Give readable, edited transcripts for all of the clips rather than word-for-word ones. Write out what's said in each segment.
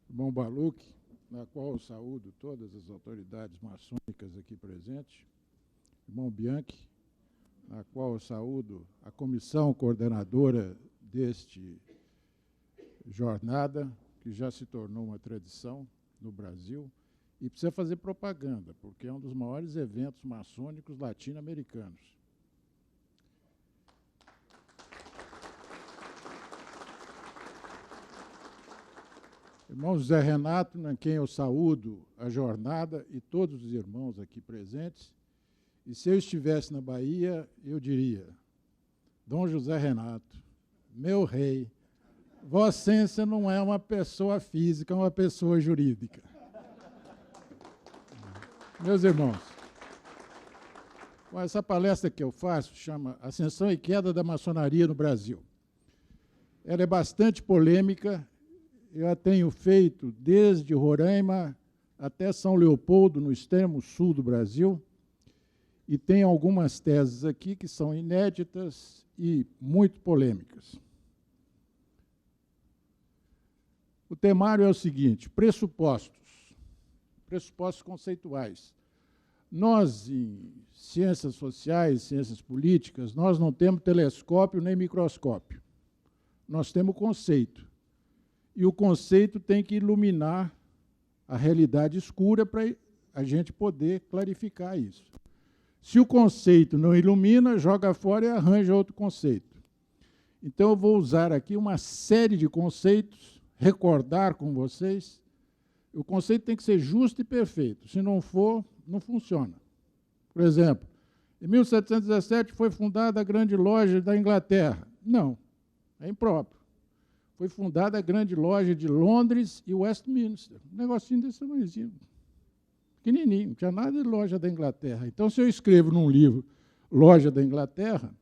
irmão Baluch, na qual eu saúdo todas as autoridades maçônicas aqui presentes, irmão Bianchi, na qual eu saúdo a comissão coordenadora deste jornada, que já se tornou uma tradição no Brasil, e precisa fazer propaganda, porque é um dos maiores eventos maçônicos latino-americanos. Irmão José Renato, a quem eu saúdo a jornada e todos os irmãos aqui presentes, e se eu estivesse na Bahia, eu diria: Dom José Renato, meu rei, Vossa Excelência não é uma pessoa física, é uma pessoa jurídica. Meus irmãos, essa palestra que eu faço chama Ascensão e Queda da Maçonaria no Brasil. Ela é bastante polêmica. Eu a tenho feito desde Roraima até São Leopoldo, no extremo sul do Brasil, e tem algumas teses aqui que são inéditas e muito polêmicas. O temário é o seguinte: pressupostos conceituais. Nós, em ciências sociais, ciências políticas, nós não temos telescópio nem microscópio. Nós temos conceito. E o conceito tem que iluminar a realidade escura para a gente poder clarificar isso. Se o conceito não ilumina, joga fora e arranja outro conceito. Então, eu vou usar aqui uma série de conceitos, recordar com vocês. O conceito tem que ser justo e perfeito. Se não for, não funciona. Por exemplo, em 1717 foi fundada a Grande Loja da Inglaterra. Não, é impróprio. Foi fundada a Grande Loja de Londres e Westminster. Um negocinho desse tamanhozinho. Pequenininho, não tinha nada de Loja da Inglaterra. Então, se eu escrevo num livro Loja da Inglaterra,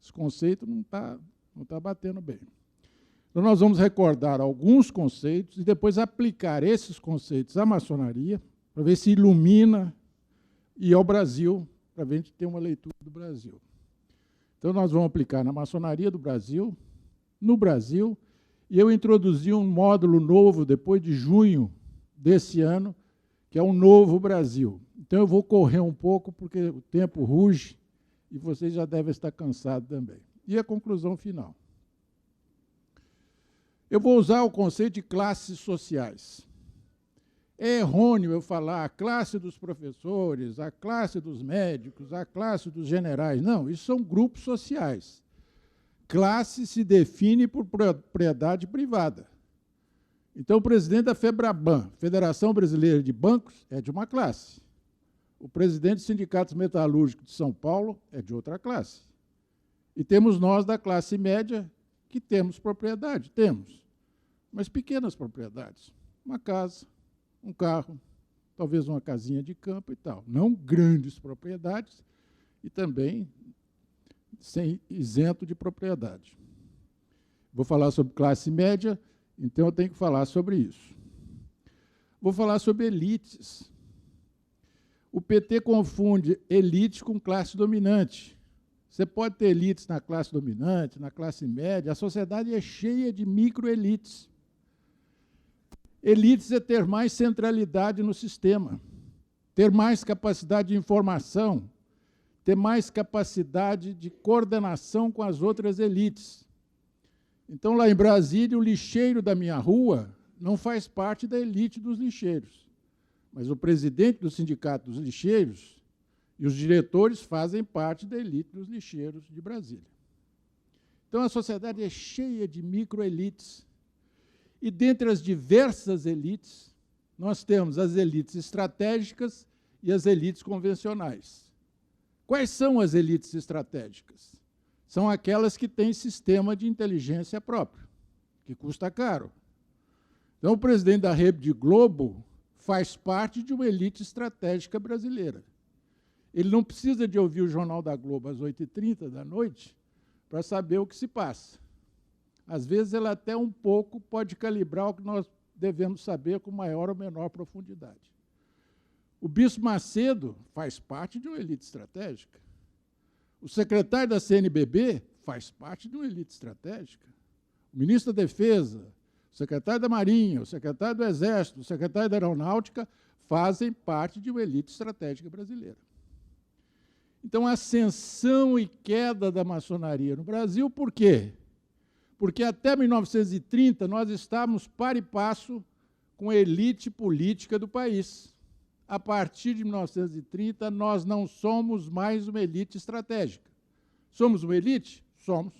esse conceito não tá batendo bem. Então, nós vamos recordar alguns conceitos e depois aplicar esses conceitos à maçonaria, para ver se ilumina, e ao Brasil, para ver se a gente tem uma leitura do Brasil. Então, nós vamos aplicar na maçonaria do Brasil, no Brasil, e eu introduzi um módulo novo depois de junho desse ano, que é o Novo Brasil. Então, eu vou correr um pouco, porque o tempo ruge, e vocês já devem estar cansados também. E a conclusão final. Eu vou usar o conceito de classes sociais. É errôneo eu falar a classe dos professores, a classe dos médicos, a classe dos generais. Não, isso são grupos sociais. Classe se define por propriedade privada. Então, o presidente da FEBRABAN, Federação Brasileira de Bancos, é de uma classe. O presidente dos Sindicatos Metalúrgicos de São Paulo é de outra classe. E temos nós, da classe média, que temos propriedade. Temos, mas pequenas propriedades. Uma casa, um carro, talvez uma casinha de campo e tal. Não grandes propriedades e também sem isento de propriedade. Vou falar sobre classe média, então eu tenho que falar sobre isso. Vou falar sobre elites. O PT confunde elite com classe dominante. Você pode ter elites na classe dominante, na classe média. A sociedade é cheia de microelites. Elites é ter mais centralidade no sistema, ter mais capacidade de informação, ter mais capacidade de coordenação com as outras elites. Então, lá em Brasília, o lixeiro da minha rua não faz parte da elite dos lixeiros, mas o presidente do sindicato dos lixeiros e os diretores fazem parte da elite dos lixeiros de Brasília. Então, a sociedade é cheia de microelites. E, dentre as diversas elites, nós temos as elites estratégicas e as elites convencionais. Quais são as elites estratégicas? São aquelas que têm sistema de inteligência próprio, que custa caro. Então, o presidente da Rede Globo faz parte de uma elite estratégica brasileira. Ele não precisa de ouvir o Jornal da Globo às 8h30 da noite para saber o que se passa. Às vezes, ele até um pouco pode calibrar o que nós devemos saber com maior ou menor profundidade. O Bispo Macedo faz parte de uma elite estratégica. O secretário da CNBB faz parte de uma elite estratégica. O ministro da Defesa, o secretário da Marinha, o secretário do Exército, o secretário da Aeronáutica fazem parte de uma elite estratégica brasileira. Então, a ascensão e queda da maçonaria no Brasil, por quê? Porque até 1930 nós estávamos par e passo com a elite política do país. A partir de 1930, nós não somos mais uma elite estratégica. Somos uma elite? Somos,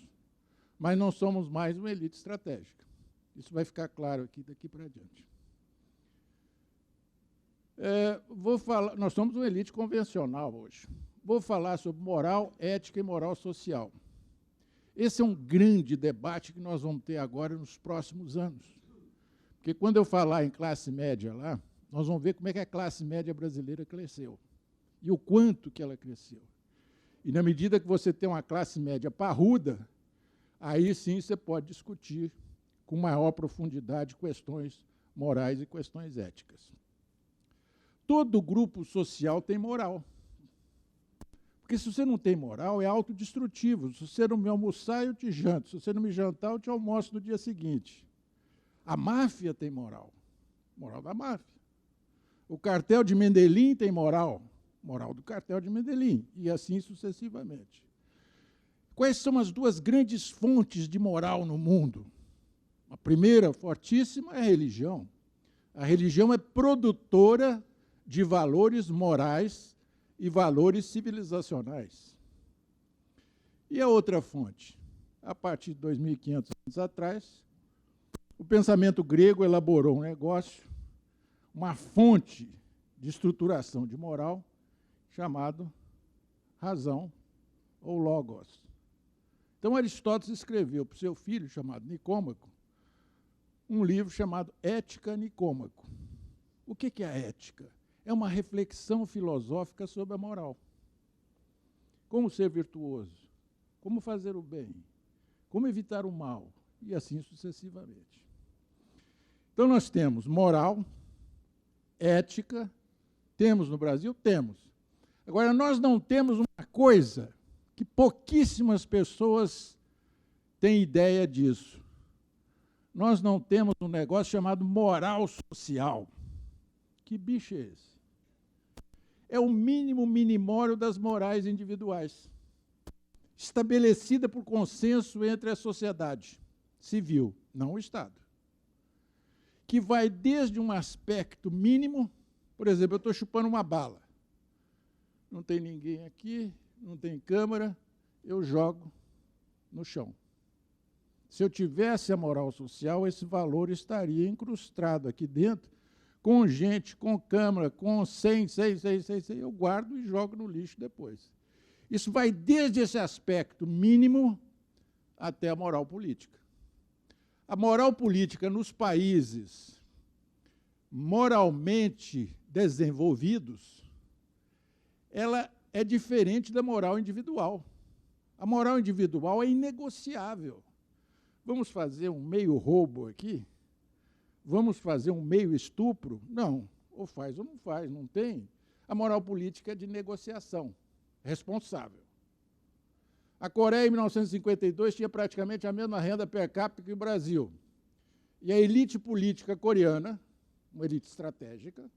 mas não somos mais uma elite estratégica. Isso vai ficar claro aqui daqui para diante. Nós somos uma elite convencional hoje. Vou falar sobre moral, ética e moral social. Esse é um grande debate que nós vamos ter agora nos próximos anos. Porque quando eu falar em classe média lá, nós vamos ver como é que a classe média brasileira cresceu e o quanto que ela cresceu. E na medida que você tem uma classe média parruda, aí sim você pode discutir com maior profundidade questões morais e questões éticas. Todo grupo social tem moral. Porque se você não tem moral, é autodestrutivo. Se você não me almoçar, eu te janto. Se você não me jantar, eu te almoço no dia seguinte. A máfia tem moral. Moral da máfia. O cartel de Medellín tem moral. Moral do cartel de Medellín. E assim sucessivamente. Quais são as duas grandes fontes de moral no mundo? A primeira, fortíssima, é a religião. A religião é produtora de valores morais e valores civilizacionais. E a outra fonte? A partir de 2.500 anos atrás, o pensamento grego elaborou um negócio, uma fonte de estruturação de moral, chamado razão ou logos. Então, Aristóteles escreveu para o seu filho, chamado Nicômaco, um livro chamado Ética Nicômaco. O que é a ética? É uma reflexão filosófica sobre a moral. Como ser virtuoso, como fazer o bem, como evitar o mal, e assim sucessivamente. Então, nós temos moral, ética, temos no Brasil? Temos. Agora, nós não temos uma coisa que pouquíssimas pessoas têm ideia disso. Nós não temos um negócio chamado moral social. Que bicho é esse? É o mínimo minimório das morais individuais, estabelecida por consenso entre a sociedade civil, não o Estado, que vai desde um aspecto mínimo, por exemplo, eu estou chupando uma bala, não tem ninguém aqui, não tem câmera, eu jogo no chão. Se eu tivesse a moral social, esse valor estaria incrustado aqui dentro, com gente, com câmera, com 100, eu guardo e jogo no lixo depois. Isso vai desde esse aspecto mínimo até a moral política. A moral política nos países moralmente desenvolvidos, ela é diferente da moral individual. A moral individual é inegociável. Vamos fazer um meio roubo aqui? Vamos fazer um meio estupro? Não. Ou faz ou não faz, não tem. A moral política é de negociação, responsável. A Coreia, em 1952, tinha praticamente a mesma renda per capita que o Brasil. E a elite política coreana, uma elite estratégica,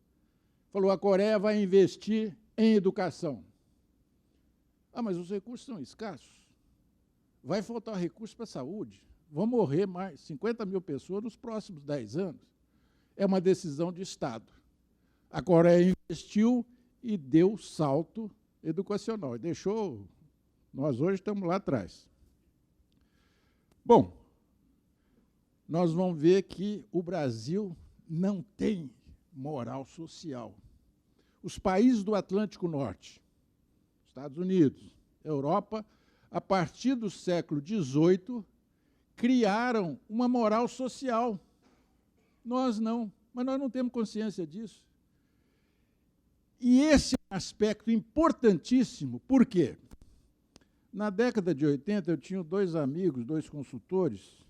falou: a Coreia vai investir em educação. Ah, mas os recursos são escassos. Vai faltar recursos para a saúde. Vão morrer mais 50 mil pessoas nos próximos 10 anos. É uma decisão de Estado. A Coreia investiu e deu salto educacional. E deixou... Nós hoje estamos lá atrás. Bom, nós vamos ver que o Brasil não tem moral social. Os países do Atlântico Norte, Estados Unidos, Europa, a partir do século XVIII, criaram uma moral social. Nós não, mas nós não temos consciência disso. E esse é um aspecto importantíssimo, por quê? Na década de 80, eu tinha dois amigos, dois consultores,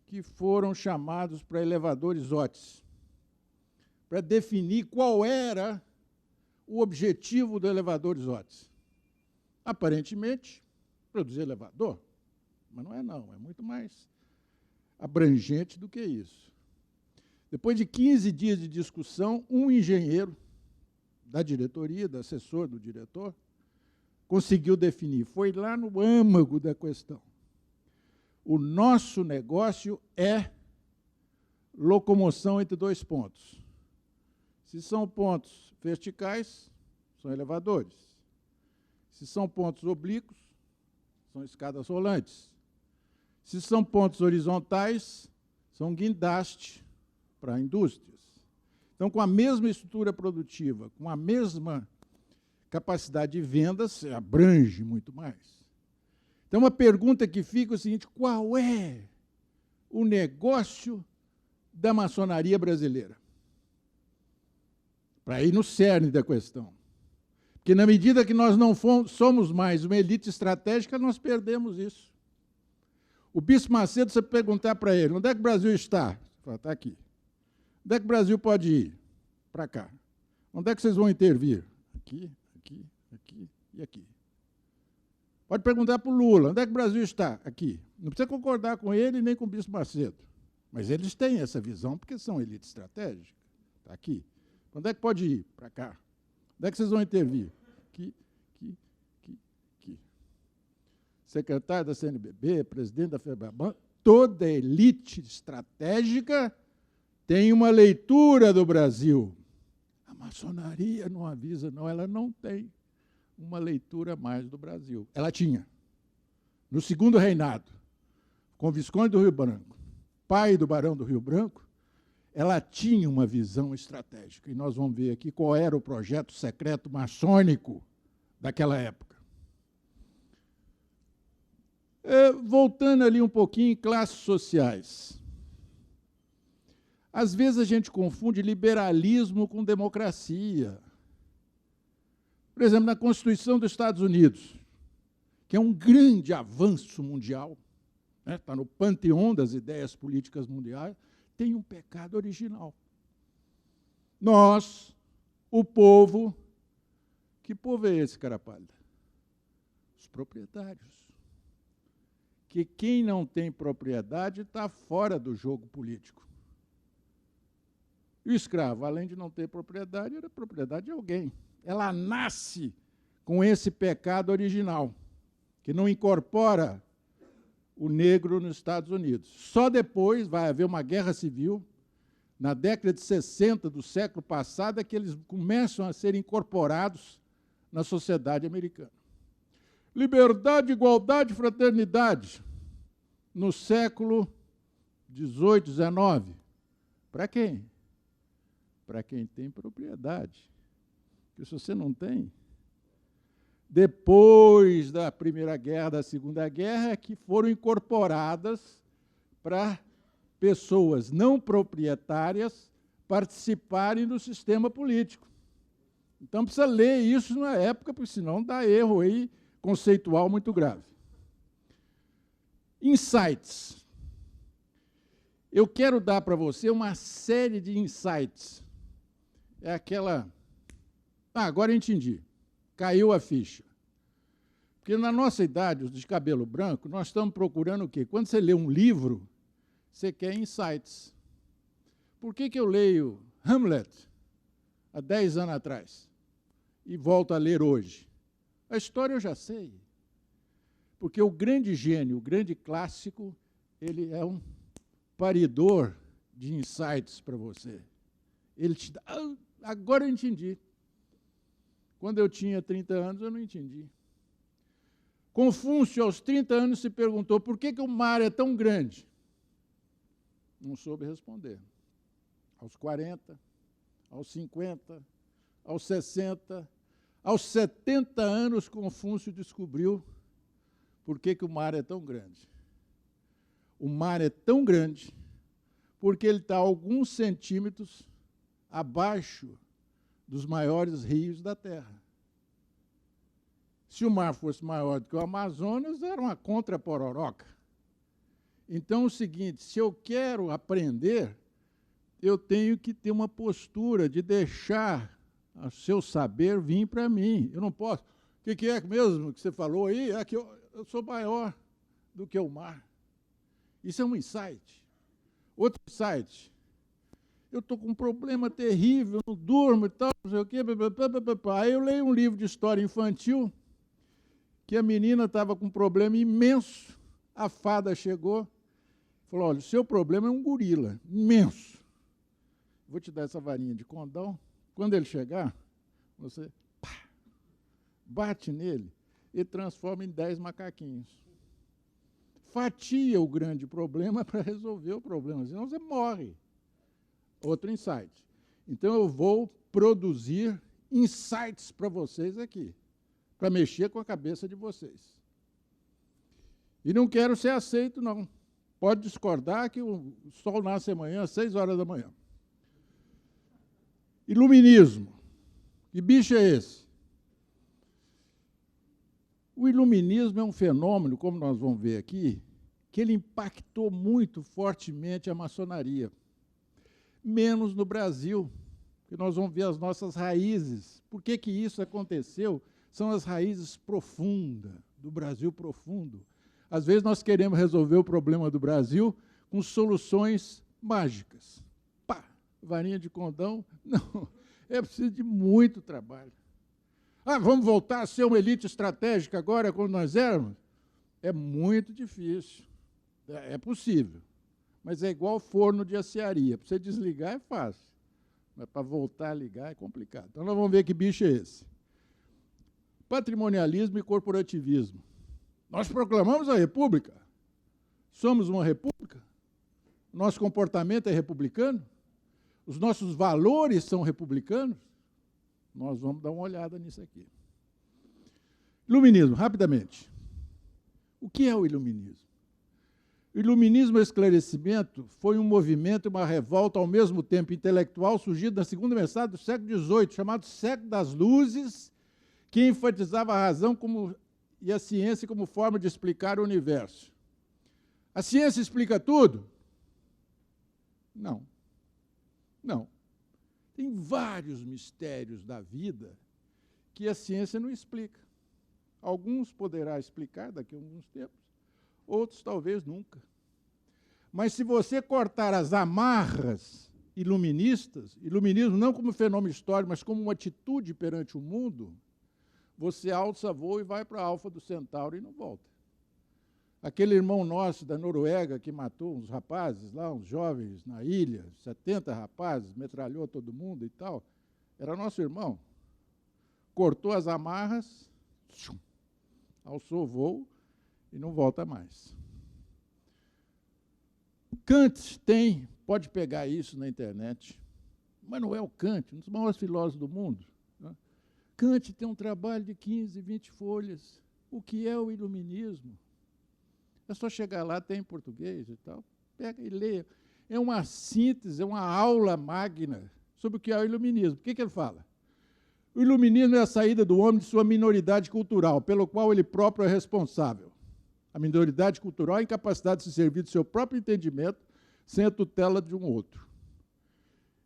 que foram chamados para elevadores OTS, para definir qual era o objetivo do elevadores OTS. Aparentemente, produzir elevador. Mas não é não, é muito mais. abrangente do que isso. Depois de 15 dias de discussão, um engenheiro da diretoria, do assessor do diretor, conseguiu definir. Foi lá no âmago da questão. O nosso negócio é locomoção entre dois pontos. Se são pontos verticais, são elevadores. Se são pontos oblíquos, são escadas rolantes. Se são pontos horizontais, são guindastes para indústrias. Então, com a mesma estrutura produtiva, com a mesma capacidade de vendas, se abrange muito mais. Então, uma pergunta que fica é o seguinte: qual é o negócio da maçonaria brasileira? Para ir no cerne da questão. Porque, na medida que nós não somos mais uma elite estratégica, nós perdemos isso. O Bispo Macedo, você perguntar para ele, onde é que o Brasil está? Ele fala, está aqui. Onde é que o Brasil pode ir? Para cá. Onde é que vocês vão intervir? Aqui, aqui, aqui e aqui. Pode perguntar para o Lula, onde é que o Brasil está? Aqui. Não precisa concordar com ele nem com o Bispo Macedo. Mas eles têm essa visão porque são elite estratégica. Está aqui. Onde é que pode ir? Para cá. Onde é que vocês vão intervir? Aqui, aqui, aqui, aqui. Secretário da CNBB, presidente da FEBEBAN, toda elite estratégica tem uma leitura do Brasil. A maçonaria não avisa, não, ela não tem uma leitura mais do Brasil. Ela tinha. No segundo reinado, com o Visconde do Rio Branco, pai do Barão do Rio Branco, ela tinha uma visão estratégica. E nós vamos ver aqui qual era o projeto secreto maçônico daquela época. Voltando ali um pouquinho em classes sociais. Às vezes a gente confunde liberalismo com democracia. Por exemplo, na Constituição dos Estados Unidos, que é um grande avanço mundial, né, está no panteão das ideias políticas mundiais, tem um pecado original. Nós, o povo, que povo é esse, cara pálida? Os proprietários. Que quem não tem propriedade está fora do jogo político. E o escravo, além de não ter propriedade, era propriedade de alguém. Ela nasce com esse pecado original, que não incorpora o negro nos Estados Unidos. Só depois vai haver uma guerra civil, na década de 60 do século passado, é que eles começam a ser incorporados na sociedade americana. Liberdade, igualdade, fraternidade, no século XVIII, XIX. Para quem? Para quem tem propriedade. Porque se você não tem, depois da Primeira Guerra, da Segunda Guerra, é que foram incorporadas para pessoas não proprietárias participarem do sistema político. Então, precisa ler isso na época, porque senão dá erro aí conceitual muito grave. Insights. Eu quero dar para você uma série de insights. É aquela... agora eu entendi. Caiu a ficha. Porque na nossa idade, os de cabelo branco, nós estamos procurando o quê? Quando você lê um livro, você quer insights. Por que eu leio Hamlet há 10 anos atrás e volto a ler hoje? A história eu já sei. Porque o grande gênio, o grande clássico, ele é um paridor de insights para você. Ele te dá... agora eu entendi. Quando eu tinha 30 anos, eu não entendi. Confúcio, aos 30 anos, se perguntou por que o mar é tão grande. Não soube responder. Aos 40, aos 50, aos 60, aos 70 anos, Confúcio descobriu por que o mar é tão grande. O mar é tão grande porque ele está a alguns centímetros abaixo dos maiores rios da Terra. Se o mar fosse maior do que o Amazonas, era uma contra-pororoca. Então, é o seguinte, se eu quero aprender, eu tenho que ter uma postura de deixar o seu saber vir para mim. Eu não posso... O que é mesmo que você falou aí? É que eu sou maior do que o mar. Isso é um insight. Outro insight. Eu estou com um problema terrível, não durmo e tal, não sei o quê. Aí eu leio um livro de história infantil que a menina estava com um problema imenso. A fada chegou e falou, olha, o seu problema é um gorila, imenso. Vou te dar essa varinha de condão. Quando ele chegar, você bate nele e transforma em 10 macaquinhos. Fatia o grande problema para resolver o problema, senão você morre. Outro insight. Então, eu vou produzir insights para vocês aqui, para mexer com a cabeça de vocês. E não quero ser aceito, não. Pode discordar que o sol nasce amanhã, às 6 horas da manhã. Iluminismo. Que bicho é esse? O iluminismo é um fenômeno, como nós vamos ver aqui, que ele impactou muito fortemente a maçonaria. Menos no Brasil, que nós vamos ver as nossas raízes. Por que que isso aconteceu? São as raízes profundas, do Brasil profundo. Às vezes nós queremos resolver o problema do Brasil com soluções mágicas. Pá, varinha de condão? Não, é preciso de muito trabalho. Ah, vamos voltar a ser uma elite estratégica agora, como nós éramos? É muito difícil. É possível. Mas é igual forno de aciaria. Para você desligar é fácil, mas para voltar a ligar é complicado. Então, nós vamos ver que bicho é esse. Patrimonialismo e corporativismo. Nós proclamamos a República. Somos uma república? Nosso comportamento é republicano? Os nossos valores são republicanos? Nós vamos dar uma olhada nisso aqui. Iluminismo, rapidamente. O que é o iluminismo? O iluminismo e o esclarecimento foi um movimento e uma revolta ao mesmo tempo intelectual surgido na segunda metade do século XVIII, chamado Século das Luzes, que enfatizava a razão e a ciência como forma de explicar o universo. A ciência explica tudo? Não. Não. Tem vários mistérios da vida que a ciência não explica. Alguns poderá explicar daqui a alguns tempos, outros talvez nunca. Mas se você cortar as amarras iluministas, iluminismo não como fenômeno histórico, mas como uma atitude perante o mundo, você alça voo e vai para a Alfa do Centauro e não volta. Aquele irmão nosso da Noruega que matou uns rapazes lá, uns jovens na ilha, 70 rapazes, metralhou todo mundo e tal, era nosso irmão. Cortou as amarras, alçou o voo e não volta mais. Kant pode pegar isso na internet, Immanuel Kant, um dos maiores filósofos do mundo, né? Kant tem um trabalho de 15, 20 folhas. O que é o iluminismo? É só chegar lá, tem em português e tal, pega e lê. É uma síntese, é uma aula magna sobre o que é o iluminismo. O que ele fala? O iluminismo é a saída do homem de sua minoridade cultural, pelo qual ele próprio é responsável. A minoridade cultural é a incapacidade de se servir do seu próprio entendimento sem a tutela de um outro.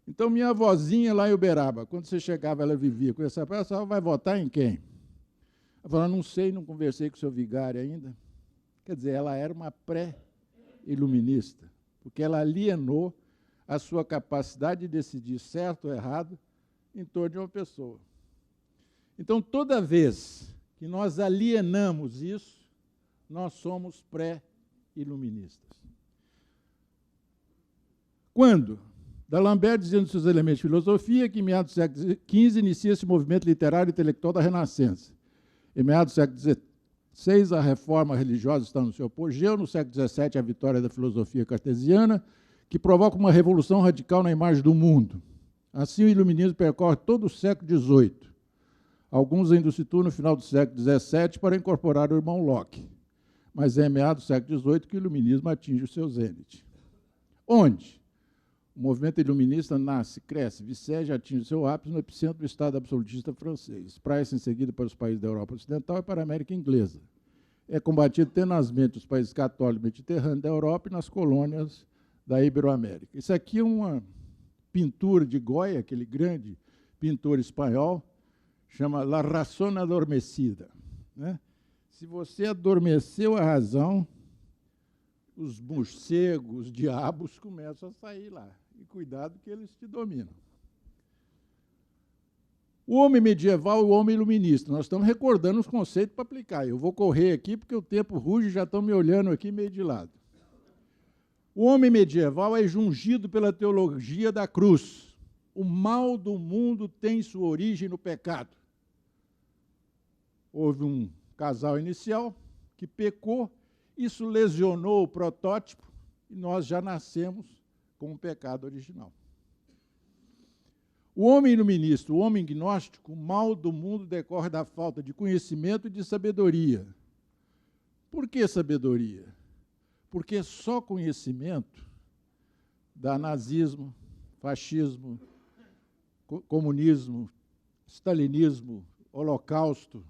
Então, minha avózinha lá em Uberaba, quando você chegava, ela vivia com essa pessoa, vai votar em quem? Ela falou, não sei, não conversei com o seu vigário ainda. Quer dizer, ela era uma pré-iluminista, porque ela alienou a sua capacidade de decidir certo ou errado em torno de uma pessoa. Então, toda vez que nós alienamos isso, nós somos pré-iluministas. Quando? D'Alembert dizia nos seus elementos de filosofia que em meados do século XV inicia-se o movimento literário e intelectual da Renascença. Em meados do século XVI, a reforma religiosa está no seu apogeu, no século XVII, a vitória da filosofia cartesiana, que provoca uma revolução radical na imagem do mundo. Assim, o iluminismo percorre todo o século XVIII. Alguns ainda o situam no final do século XVII para incorporar o irmão Locke. Mas é em meados do século XVIII que o iluminismo atinge o seu zênite. Onde? O movimento iluminista nasce, cresce, viceja, atinge o seu ápice no epicentro do Estado absolutista francês. Espraia-se em seguida para os países da Europa Ocidental e para a América Inglesa. É combatido tenazmente nos países católicos mediterrâneos da Europa e nas colônias da Iberoamérica. Isso aqui é uma pintura de Goya, aquele grande pintor espanhol, chama La Razón Adormecida, né? Se você adormeceu a razão, os morcegos, os diabos começam a sair lá. E cuidado que eles te dominam. O homem medieval e o homem iluminista. Nós estamos recordando os conceitos para aplicar. Eu vou correr aqui porque o tempo ruge e já estão me olhando aqui meio de lado. O homem medieval é jungido pela teologia da cruz. O mal do mundo tem sua origem no pecado. Houve um casal inicial que pecou, isso lesionou o protótipo e nós já nascemos com o pecado original. O homem iluminista, o homem gnóstico, o mal do mundo decorre da falta de conhecimento e de sabedoria. Por que sabedoria? Porque só conhecimento dá nazismo, fascismo, comunismo, stalinismo, holocausto,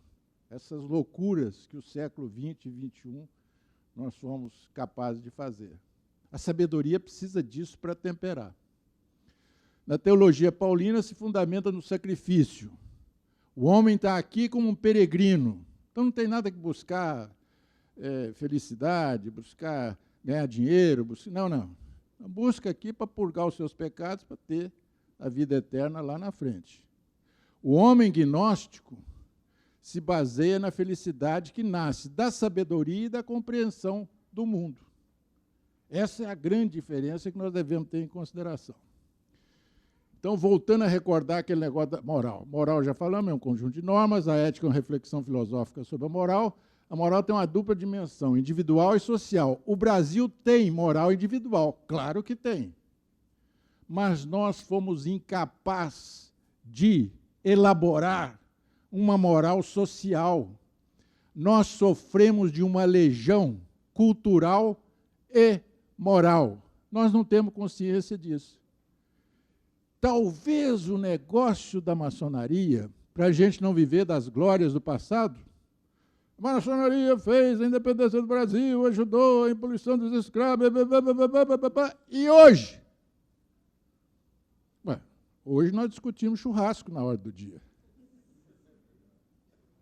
essas loucuras que o século XX e XXI nós somos capazes de fazer. A sabedoria precisa disso para temperar. Na teologia paulina se fundamenta no sacrifício. O homem está aqui como um peregrino, então não tem nada que buscar felicidade, buscar ganhar dinheiro, não. Busca aqui para purgar os seus pecados, para ter a vida eterna lá na frente. O homem gnóstico se baseia na felicidade que nasce da sabedoria e da compreensão do mundo. Essa é a grande diferença que nós devemos ter em consideração. Então, voltando a recordar aquele negócio da moral. Moral, já falamos, é um conjunto de normas, a ética é uma reflexão filosófica sobre a moral. A moral tem uma dupla dimensão, individual e social. O Brasil tem moral individual, claro que tem. Mas nós fomos incapazes de elaborar uma moral social. Nós sofremos de uma legião cultural e moral. Nós não temos consciência disso. Talvez o negócio da maçonaria, para a gente não viver das glórias do passado, a maçonaria fez a independência do Brasil, ajudou a abolição dos escravos, e hoje? Hoje nós discutimos churrasco na hora do dia.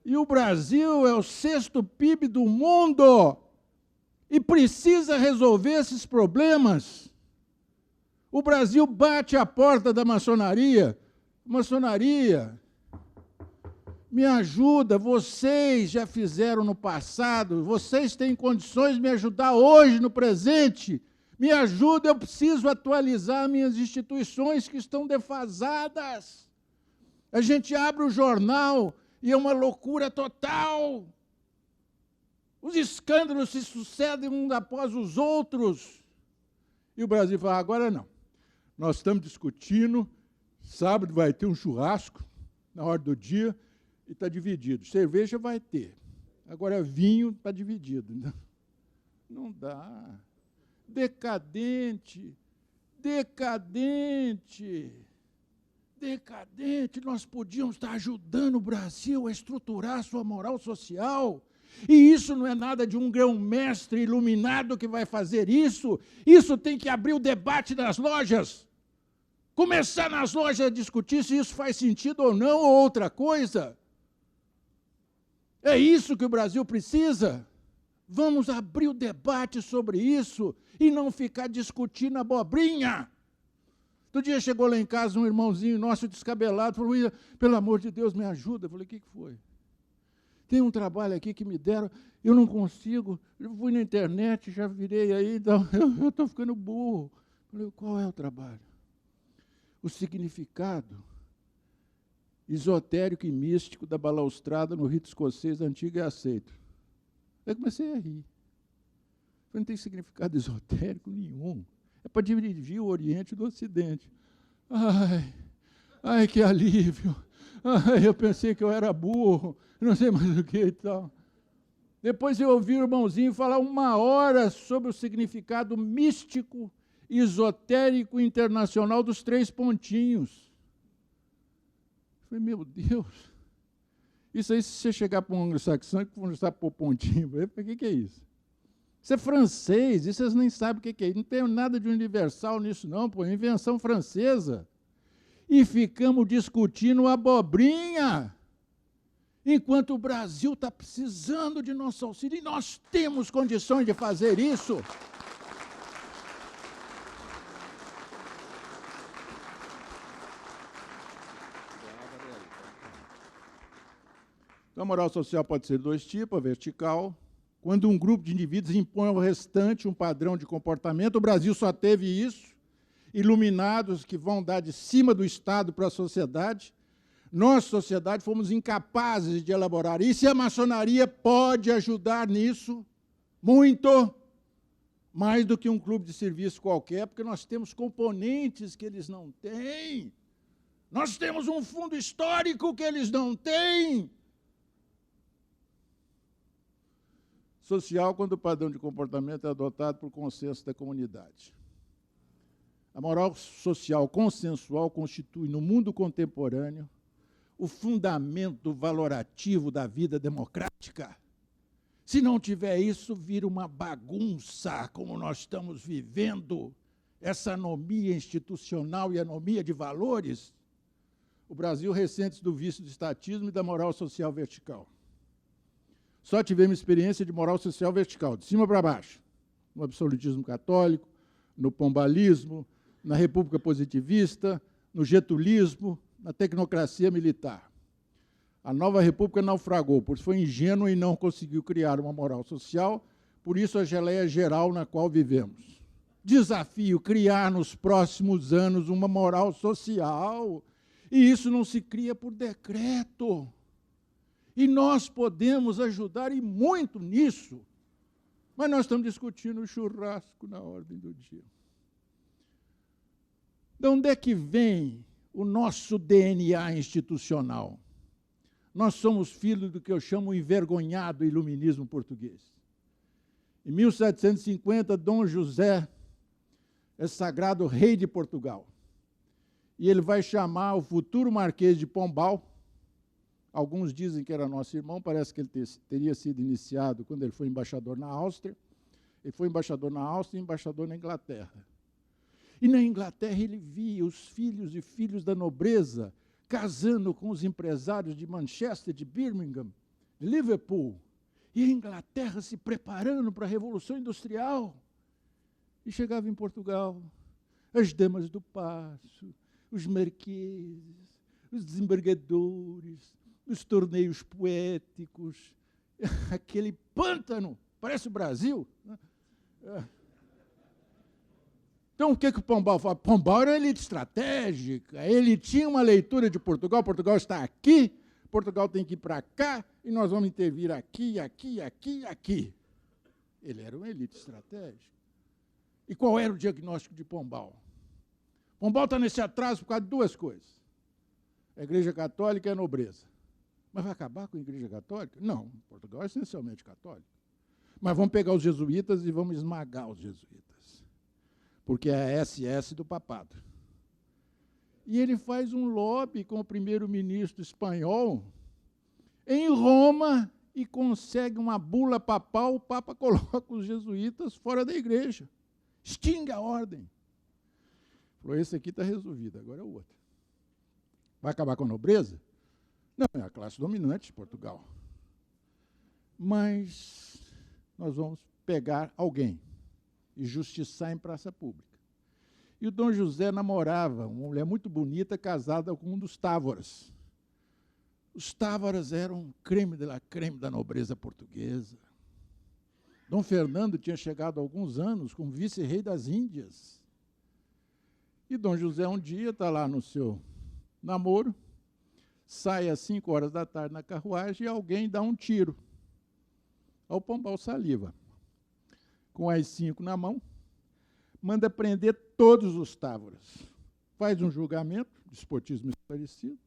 E o Brasil é o 6º PIB do mundo e precisa resolver esses problemas. O Brasil bate a porta da maçonaria. Maçonaria, me ajuda, vocês já fizeram no passado, vocês têm condições de me ajudar hoje, no presente. Me ajuda, eu preciso atualizar minhas instituições que estão defasadas. A gente abre o jornal e é uma loucura total. Os escândalos se sucedem uns após os outros. E o Brasil fala, agora não. Nós estamos discutindo, sábado vai ter um churrasco, na hora do dia, e está dividido. Cerveja vai ter. Agora vinho está dividido. Não dá. Decadente. Nós podíamos estar ajudando o Brasil a estruturar sua moral social. E isso não é nada de um grão-mestre iluminado que vai fazer isso. Isso tem que abrir o debate nas lojas. Começar nas lojas a discutir se isso faz sentido ou não, ou outra coisa. É isso que o Brasil precisa? Vamos abrir o debate sobre isso e não ficar discutindo abobrinha. Outro dia chegou lá em casa um irmãozinho nosso descabelado, falou, pelo amor de Deus, me ajuda. Eu falei, o que foi? Tem um trabalho aqui que me deram, eu não consigo, eu fui na internet, já virei aí, então, eu estou ficando burro. Eu falei, qual é o trabalho? O significado esotérico e místico da balaustrada no rito escocês antigo e aceito. Eu comecei a rir. Eu não tem significado esotérico nenhum. É para dividir o Oriente do Ocidente. Ai, que alívio. Ai, eu pensei que eu era burro, não sei mais o que e tal. Depois eu ouvi o irmãozinho falar 1 hora sobre o significado místico, esotérico internacional dos 3 pontinhos. Eu falei, meu Deus, isso aí, se você chegar para um anglo-saxão, que não sabe pôr pontinho, o que é isso? Isso é francês, isso vocês nem sabem o que é. Não tem nada de universal nisso, não, pô, é invenção francesa. E ficamos discutindo abobrinha, enquanto o Brasil está precisando de nosso auxílio, e nós temos condições de fazer isso. Então, a moral social pode ser de dois tipos, a vertical. Quando um grupo de indivíduos impõe ao restante um padrão de comportamento, o Brasil só teve isso, iluminados que vão dar de cima do Estado para a sociedade. Nós, sociedade, fomos incapazes de elaborar isso, e a maçonaria pode ajudar nisso muito, mais do que um clube de serviço qualquer, porque nós temos componentes que eles não têm. Nós temos um fundo histórico que eles não têm. Social, quando o padrão de comportamento é adotado por consenso da comunidade. A moral social consensual constitui, no mundo contemporâneo, o fundamento valorativo da vida democrática. Se não tiver isso, vira uma bagunça, como nós estamos vivendo, essa anomia institucional e anomia de valores. O Brasil ressente do vício do estatismo e da moral social vertical. Só tivemos experiência de moral social vertical, de cima para baixo, no absolutismo católico, no pombalismo, na república positivista, no getulismo, na tecnocracia militar. A nova república naufragou, pois foi ingênua e não conseguiu criar uma moral social, por isso a geleia geral na qual vivemos. Desafio criar nos próximos anos uma moral social, e isso não se cria por decreto. E nós podemos ajudar, e muito nisso, mas nós estamos discutindo o churrasco na ordem do dia. De onde é que vem o nosso DNA institucional? Nós somos filhos do que eu chamo o envergonhado iluminismo português. Em 1750, Dom José é sagrado rei de Portugal. E ele vai chamar o futuro Marquês de Pombal. Alguns dizem que era nosso irmão, parece que ele teria sido iniciado quando ele foi embaixador na Áustria. Ele foi embaixador na Áustria e embaixador na Inglaterra. E na Inglaterra ele via os filhos e filhos da nobreza casando com os empresários de Manchester, de Birmingham, de Liverpool. E a Inglaterra se preparando para a Revolução Industrial. E chegava em Portugal, as damas do paço, os marqueses, os desembargadores, os torneios poéticos, aquele pântano, parece o Brasil. Então, o que o Pombal fala? Pombal era uma elite estratégica, ele tinha uma leitura de Portugal, Portugal está aqui, Portugal tem que ir para cá, e nós vamos intervir aqui, aqui, aqui, aqui. Ele era uma elite estratégica. E qual era o diagnóstico de Pombal? Pombal está nesse atraso por causa de duas coisas. A Igreja Católica e a nobreza. Mas vai acabar com a Igreja Católica? Não, Portugal é essencialmente católico. Mas vamos pegar os jesuítas e vamos esmagar os jesuítas, porque é a SS do papado. E ele faz um lobby com o primeiro-ministro espanhol em Roma e consegue uma bula papal, o Papa coloca os jesuítas fora da igreja. Extingue a ordem. Falou, esse aqui está resolvido, agora é o outro. Vai acabar com a nobreza? Não, é a classe dominante de Portugal. Mas nós vamos pegar alguém e justiçar em praça pública. E o Dom José namorava uma mulher muito bonita, casada com um dos Távoras. Os Távoras eram creme de la creme da nobreza portuguesa. Dom Fernando tinha chegado há alguns anos como vice-rei das Índias. E Dom José um dia está lá no seu namoro, sai às 5 horas da tarde na carruagem e alguém dá um tiro ao Pombal Saliva. Com as 5 na mão, manda prender todos os Távoras. Faz um julgamento, despotismo esclarecido,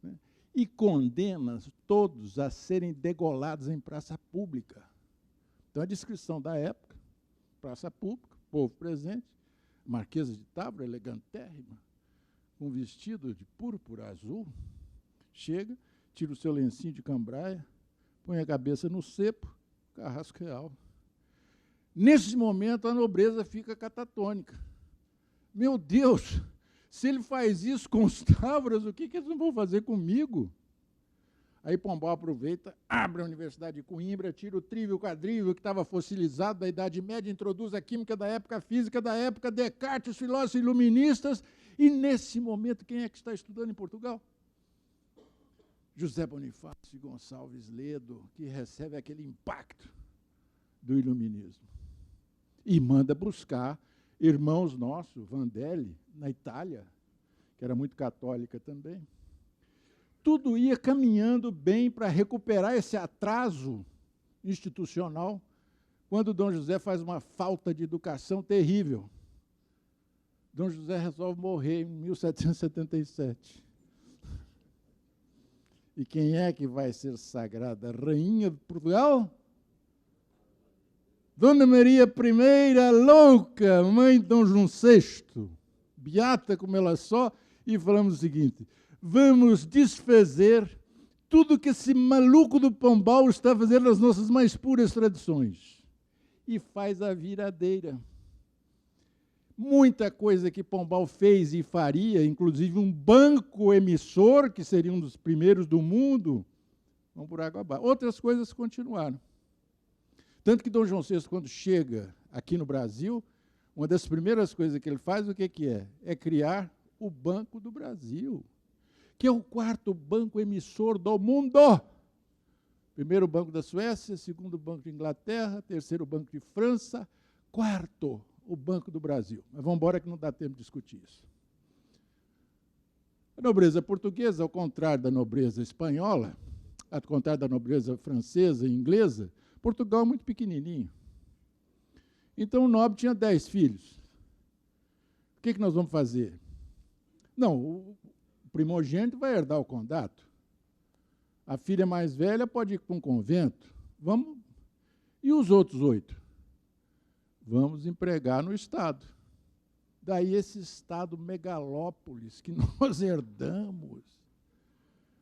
né, e condena todos a serem degolados em praça pública. Então, a descrição da época, praça pública, povo presente, Marquesa de Távora, elegantérrima, com um vestido de púrpura azul, chega, tira o seu lencinho de cambraia, põe a cabeça no cepo, carrasco real. Nesse momento, a nobreza fica catatônica. Meu Deus, se ele faz isso com os Távoras, o que eles não vão fazer comigo? Aí Pombal aproveita, abre a Universidade de Coimbra, tira o trívio e o quadrívio que estava fossilizado da Idade Média, introduz a química da época, a física da época, Descartes, os filósofos iluministas, e nesse momento, quem é que está estudando em Portugal? José Bonifácio Gonçalves Ledo, que recebe aquele impacto do iluminismo e manda buscar irmãos nossos, Vandelli, na Itália, que era muito católica também. Tudo ia caminhando bem para recuperar esse atraso institucional, quando Dom José faz uma falta de educação terrível. Dom José resolve morrer em 1777. E quem é que vai ser sagrada? Rainha de Portugal? Dona Maria I, louca, mãe de Dom João VI, beata como ela só, e falamos o seguinte: vamos desfazer tudo que esse maluco do Pombal está fazendo nas nossas mais puras tradições. E faz a viradeira. Muita coisa que Pombal fez e faria, inclusive um banco emissor, que seria um dos primeiros do mundo, vão por água abaixo. Outras coisas continuaram. Tanto que Dom João VI, quando chega aqui no Brasil, uma das primeiras coisas que ele faz, o que é? É criar o Banco do Brasil, que é o quarto banco emissor do mundo. Primeiro banco da Suécia, segundo banco de Inglaterra, terceiro banco de França, quarto, o Banco do Brasil. Mas vamos embora que não dá tempo de discutir isso. A nobreza portuguesa, ao contrário da nobreza espanhola, ao contrário da nobreza francesa e inglesa, Portugal é muito pequenininho. Então o nobre tinha 10 filhos. O que nós vamos fazer? Não, o primogênito vai herdar o condato. A filha mais velha pode ir para um convento. Vamos. E os outros 8? Vamos empregar no Estado. Daí esse Estado megalópolis que nós herdamos.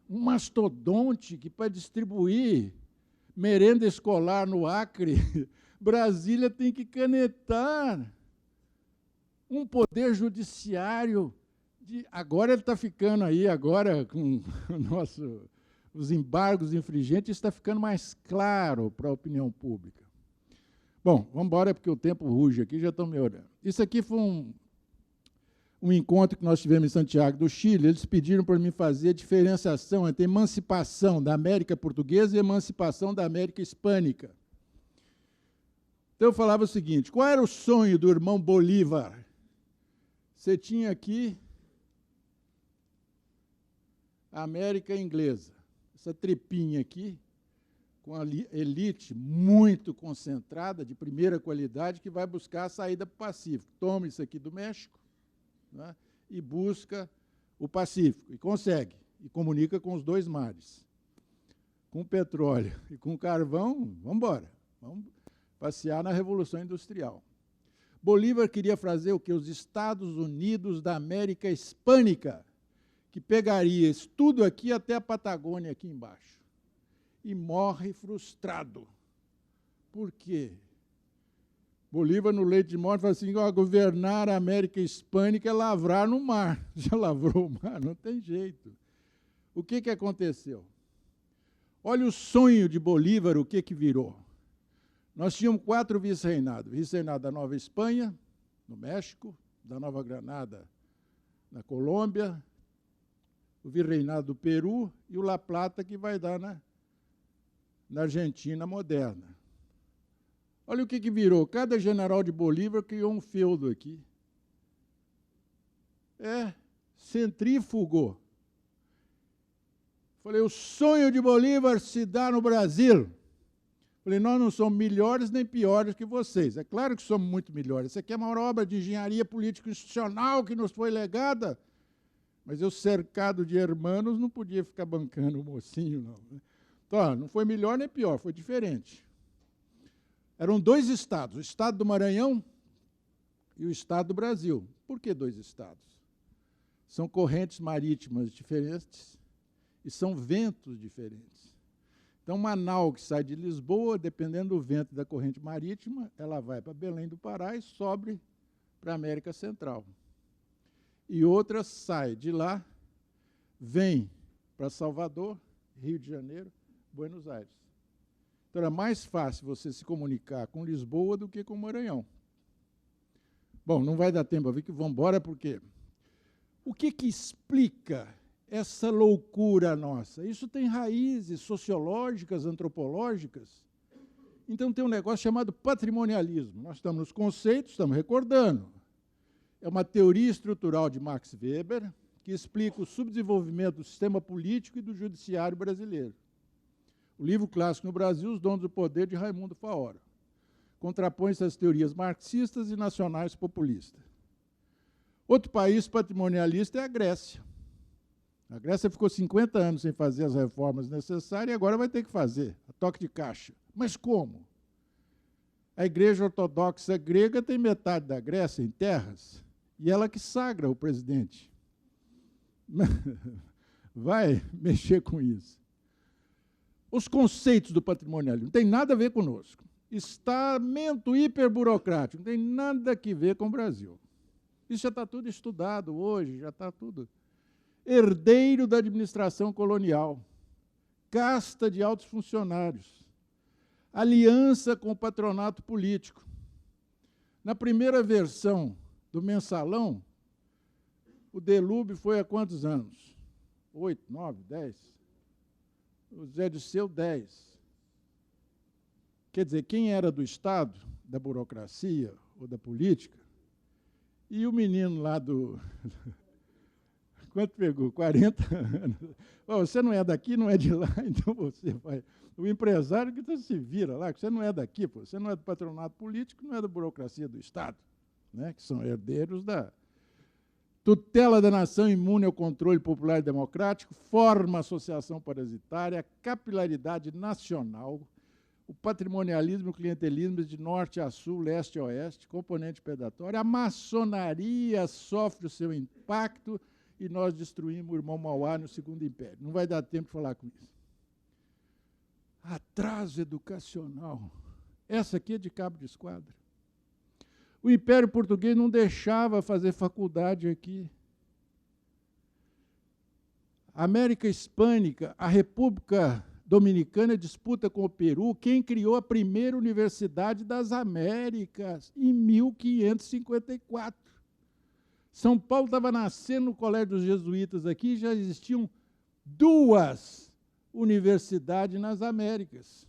Um mastodonte que, para distribuir merenda escolar no Acre, Brasília tem que canetar. Um poder judiciário. Agora ele está ficando aí, agora com os embargos infringentes, está ficando mais claro para a opinião pública. Bom, vamos embora, porque o tempo ruge aqui, já estão me olhando. Isso aqui foi um encontro que nós tivemos em Santiago do Chile. Eles pediram para mim fazer a diferenciação entre emancipação da América Portuguesa e emancipação da América Hispânica. Então eu falava o seguinte: qual era o sonho do irmão Bolívar? Você tinha aqui a América Inglesa, essa tripinha aqui, com a elite muito concentrada, de primeira qualidade, que vai buscar a saída para o Pacífico. Toma isso aqui do México, né, e busca o Pacífico, e consegue, e comunica com os dois mares. Com petróleo e com carvão, vamos embora, vamos passear na Revolução Industrial. Bolívar queria fazer o que? Os Estados Unidos da América Hispânica, que pegaria isso tudo aqui até a Patagônia, aqui embaixo. E morre frustrado. Por quê? Bolívar, no leito de morte, fala assim: governar a América Hispânica é lavrar no mar. Já lavrou o mar? Não tem jeito. O que aconteceu? Olha o sonho de Bolívar, o que virou. Nós tínhamos 4 vice-reinados. Vice-reinado da Nova Espanha, no México, da Nova Granada, na Colômbia, o virreinado do Peru e o La Plata, que vai dar na Argentina moderna. Olha o que virou. Cada general de Bolívar criou um feudo aqui. Centrífugo. Falei, o sonho de Bolívar se dá no Brasil. Falei, nós não somos melhores nem piores que vocês. É claro que somos muito melhores. Isso aqui é uma obra de engenharia político-institucional que nos foi legada. Mas eu, cercado de hermanos, não podia ficar bancando o mocinho, não. Então, não foi melhor nem pior, foi diferente. Eram 2 estados, o estado do Maranhão e o estado do Brasil. Por que 2 estados? São correntes marítimas diferentes e são ventos diferentes. Então, uma nau que sai de Lisboa, dependendo do vento da corrente marítima, ela vai para Belém do Pará e sobe para a América Central. E outra sai de lá, vem para Salvador, Rio de Janeiro, Buenos Aires. Então, era mais fácil você se comunicar com Lisboa do que com o Maranhão. Bom, não vai dar tempo a ver que vamos embora, porque o que explica essa loucura nossa? Isso tem raízes sociológicas, antropológicas. Então, tem um negócio chamado patrimonialismo. Nós estamos nos conceitos, estamos recordando. É uma teoria estrutural de Max Weber, que explica o subdesenvolvimento do sistema político e do judiciário brasileiro. O livro clássico no Brasil, Os Donos do Poder, de Raimundo Faora. Contrapõe-se às teorias marxistas e nacionais populistas. Outro país patrimonialista é a Grécia. A Grécia ficou 50 anos sem fazer as reformas necessárias e agora vai ter que fazer, a toque de caixa. Mas como? A Igreja Ortodoxa grega tem metade da Grécia em terras e ela que sagra o presidente. Vai mexer com isso. Os conceitos do patrimonialismo não tem nada a ver conosco. Estamento hiperburocrático, não tem nada a ver com o Brasil. Isso já está tudo estudado hoje, já está tudo. Herdeiro da administração colonial, casta de altos funcionários, aliança com o patronato político. Na primeira versão do Mensalão, o Delúbio foi há quantos anos? 8, 9, 10? O Zé Disseu, 10. Quer dizer, quem era do Estado, da burocracia ou da política, e o menino lá do... Quanto pegou? 40 anos. Oh, você não é daqui, não é de lá, então você vai... O empresário que se vira lá, que você não é daqui, pô, você não é do patronato político, não é da burocracia do Estado, né, que são herdeiros da tutela da nação imune ao controle popular e democrático, forma associação parasitária, capilaridade nacional, o patrimonialismo e o clientelismo de norte a sul, leste a oeste, componente predatório, a maçonaria sofre o seu impacto e nós destruímos o irmão Mauá no Segundo Império. Não vai dar tempo de falar com isso. Atraso educacional. Essa aqui é de cabo de esquadra. O Império Português não deixava fazer faculdade aqui. A América Hispânica, a República Dominicana disputa com o Peru quem criou a primeira Universidade das Américas, em 1554. São Paulo estava nascendo no Colégio dos Jesuítas aqui, já existiam 2 universidades nas Américas.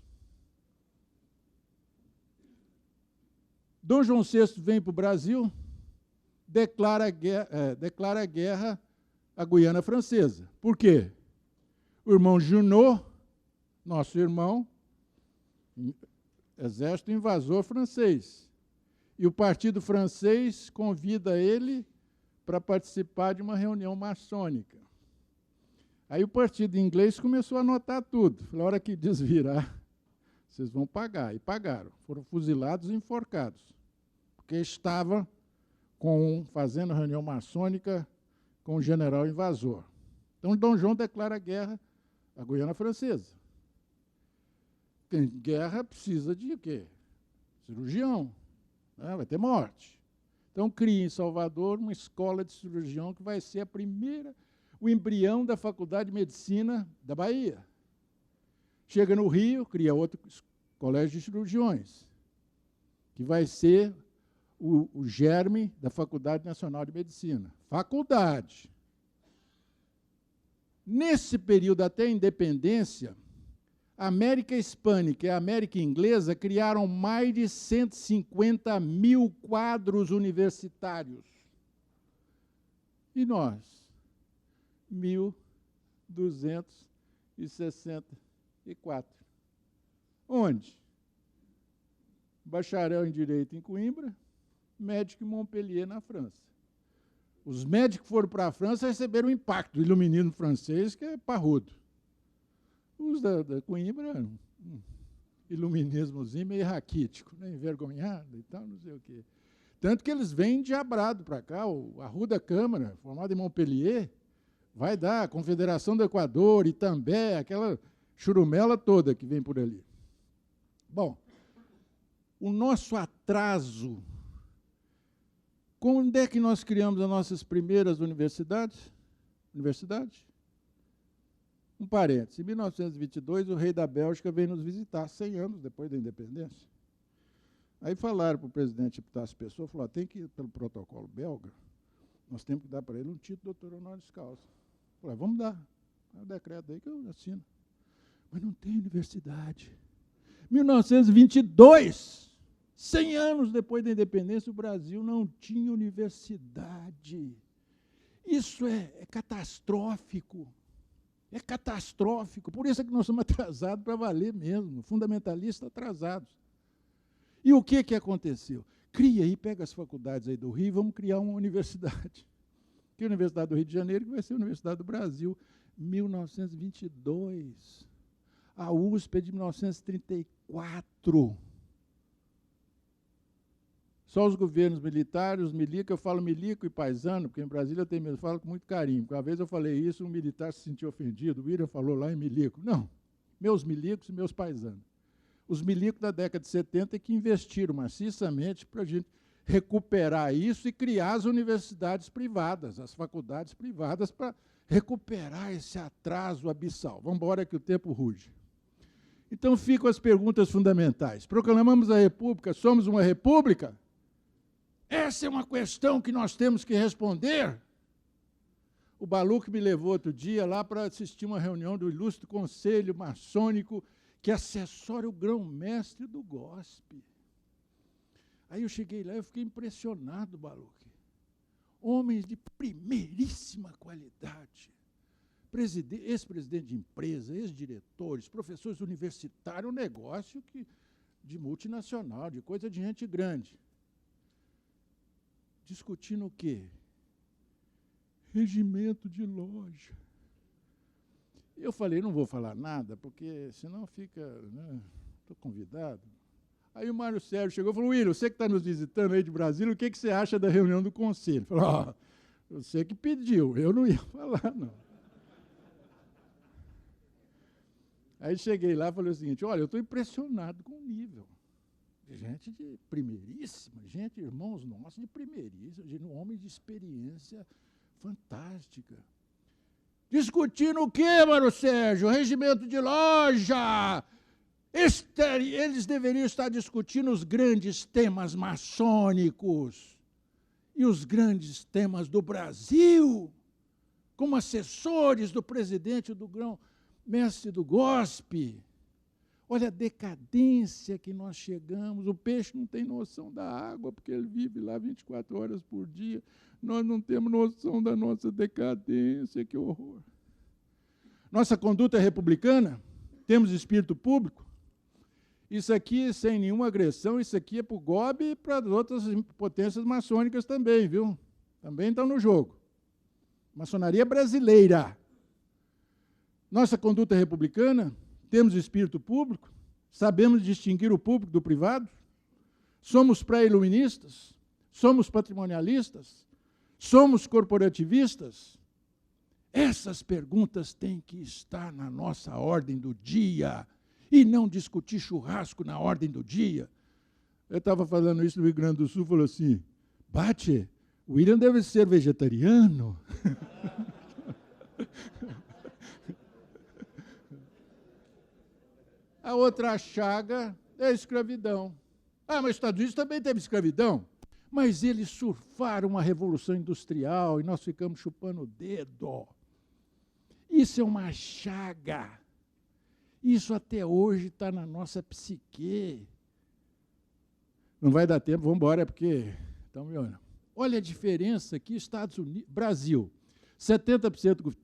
Dom João VI vem para o Brasil, declara guerra à Guiana Francesa. Por quê? O irmão Junot, nosso irmão, exército invasor francês. E o partido francês convida ele para participar de uma reunião maçônica. Aí o partido inglês começou a anotar tudo. Falou, a hora que desvirar, vocês vão pagar. E pagaram. Foram fuzilados e enforcados. Porque estava fazendo reunião maçônica com o general invasor. Então, Dom João declara guerra à Guiana Francesa. Tem guerra, precisa de quê? Cirurgião. Né? Vai ter morte. Então, cria em Salvador uma escola de cirurgião que vai ser a primeira, o embrião da Faculdade de Medicina da Bahia. Chega no Rio, cria outro colégio de cirurgiões, que vai ser o germe da Faculdade Nacional de Medicina. Faculdade. Nesse período até a independência, a América Hispânica e a América Inglesa criaram mais de 150 mil quadros universitários. E nós? 1.264. Onde? Bacharel em Direito em Coimbra, médico em Montpellier, na França. Os médicos que foram para a França receberam o impacto do iluminismo francês, que é parrudo. Os da Coimbra, iluminismozinho meio raquítico, né, envergonhado e tal, não sei o quê. Tanto que eles vêm diabrado para cá, a Ruda Câmara, formada em Montpellier, vai dar a Confederação do Equador, Itambé, aquela churumela toda que vem por ali. Bom, o nosso atraso. Quando é que nós criamos as nossas primeiras universidades? Um parênteses. Em 1922, o rei da Bélgica veio nos visitar, 100 anos depois da independência. Aí falaram para o presidente Epitácio Pessoa, falou, tem que ir pelo protocolo belga, nós temos que dar para ele um título de doutor honoris causa. Falei, vamos dar. É o decreto aí que eu assino. Mas não tem universidade. 1922, 100 anos depois da independência, o Brasil não tinha universidade. Isso é catastrófico. É catastrófico. Por isso é que nós somos atrasados para valer mesmo, fundamentalistas atrasados. E o que aconteceu? Cria aí, pega as faculdades aí do Rio e vamos criar uma universidade. Que é a Universidade do Rio de Janeiro, que vai ser a Universidade do Brasil, 1922. A USP é de 1934. Só os governos militares, os milico, eu falo milico e paisano, porque em Brasília eu tenho medo, eu falo com muito carinho. Porque uma vez eu falei isso, um militar se sentiu ofendido, o William falou lá em milico. Não, meus milicos e meus paisanos. Os milicos da década de 70 que investiram maciçamente para a gente recuperar isso e criar as universidades privadas, as faculdades privadas, para recuperar esse atraso abissal. Vamos embora que o tempo ruge. Então ficam as perguntas fundamentais. Proclamamos a República, somos uma república? Essa é uma questão que nós temos que responder. O Baluch me levou outro dia lá para assistir uma reunião do ilustre conselho maçônico que assessora o grão-mestre do GOSP. Aí eu cheguei lá e fiquei impressionado, Baluch. Homens de primeiríssima qualidade. Ex-presidente de empresa, ex-diretores, professores universitários, um negócio de multinacional, de coisa de gente grande. Discutindo o quê? Regimento de loja. Eu falei, não vou falar nada, porque senão fica... Estou convidado. Aí o Mário Sérgio chegou e falou, William, você que está nos visitando aí de Brasília, o que você acha da reunião do conselho? Falou, você que pediu, eu não ia falar, não. Aí cheguei lá e falei o seguinte, olha, eu estou impressionado com o nível. Gente de primeiríssima, gente, irmãos nossos de primeiríssima, homens de experiência fantástica. Discutindo o quê, Mário Sérgio? Regimento de loja. Eles deveriam estar discutindo os grandes temas maçônicos e os grandes temas do Brasil, como assessores do presidente do grão-mestre do GOSP. Olha a decadência que nós chegamos. O peixe não tem noção da água, porque ele vive lá 24 horas por dia. Nós não temos noção da nossa decadência, que horror. Nossa conduta é republicana? Temos espírito público? Isso aqui, sem nenhuma agressão, isso aqui é para o GOB e para as outras potências maçônicas também, viu? Também estão no jogo. Maçonaria brasileira. Nossa conduta é republicana? Temos espírito público? Sabemos distinguir o público do privado? Somos pré-iluministas? Somos patrimonialistas? Somos corporativistas? Essas perguntas têm que estar na nossa ordem do dia e não discutir churrasco na ordem do dia. Eu estava falando isso no Rio Grande do Sul, falou assim, Bate, o William deve ser vegetariano. A outra chaga é a escravidão. Mas os Estados Unidos também teve escravidão. Mas eles surfaram uma revolução industrial e nós ficamos chupando o dedo. Isso é uma chaga. Isso até hoje está na nossa psique. Não vai dar tempo, vamos embora, porque estão me olhando. Olha a diferença aqui, Estados Unidos, Brasil, 70%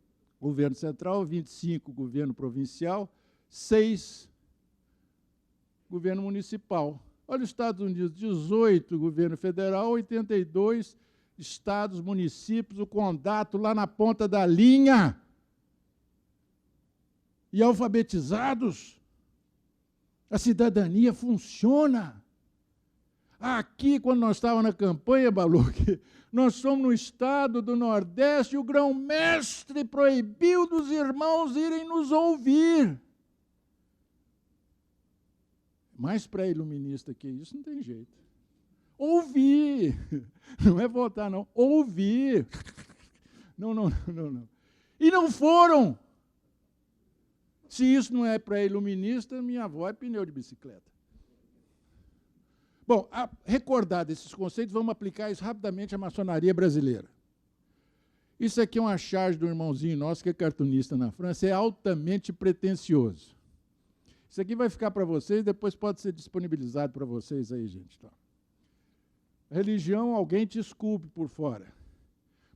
governo central, 25% governo provincial, 6% governo municipal. Olha os Estados Unidos, 18% governo federal, 82% estados, municípios, o condado lá na ponta da linha. E alfabetizados. A cidadania funciona. Aqui, quando nós estávamos na campanha, Baluch, nós somos no estado do Nordeste e o grão-mestre proibiu dos irmãos irem nos ouvir. Mais pré-iluminista que isso, não tem jeito. Ouvir. Não é votar, não. Ouvir. Não. E não foram. Se isso não é pré-iluminista, minha avó é pneu de bicicleta. Bom, recordar desses conceitos, vamos aplicar isso rapidamente à maçonaria brasileira. Isso aqui é uma charge do irmãozinho nosso, que é cartunista na França, é altamente pretensioso. Isso aqui vai ficar para vocês, depois pode ser disponibilizado para vocês aí, gente. Tá? Religião, alguém te esculpe por fora.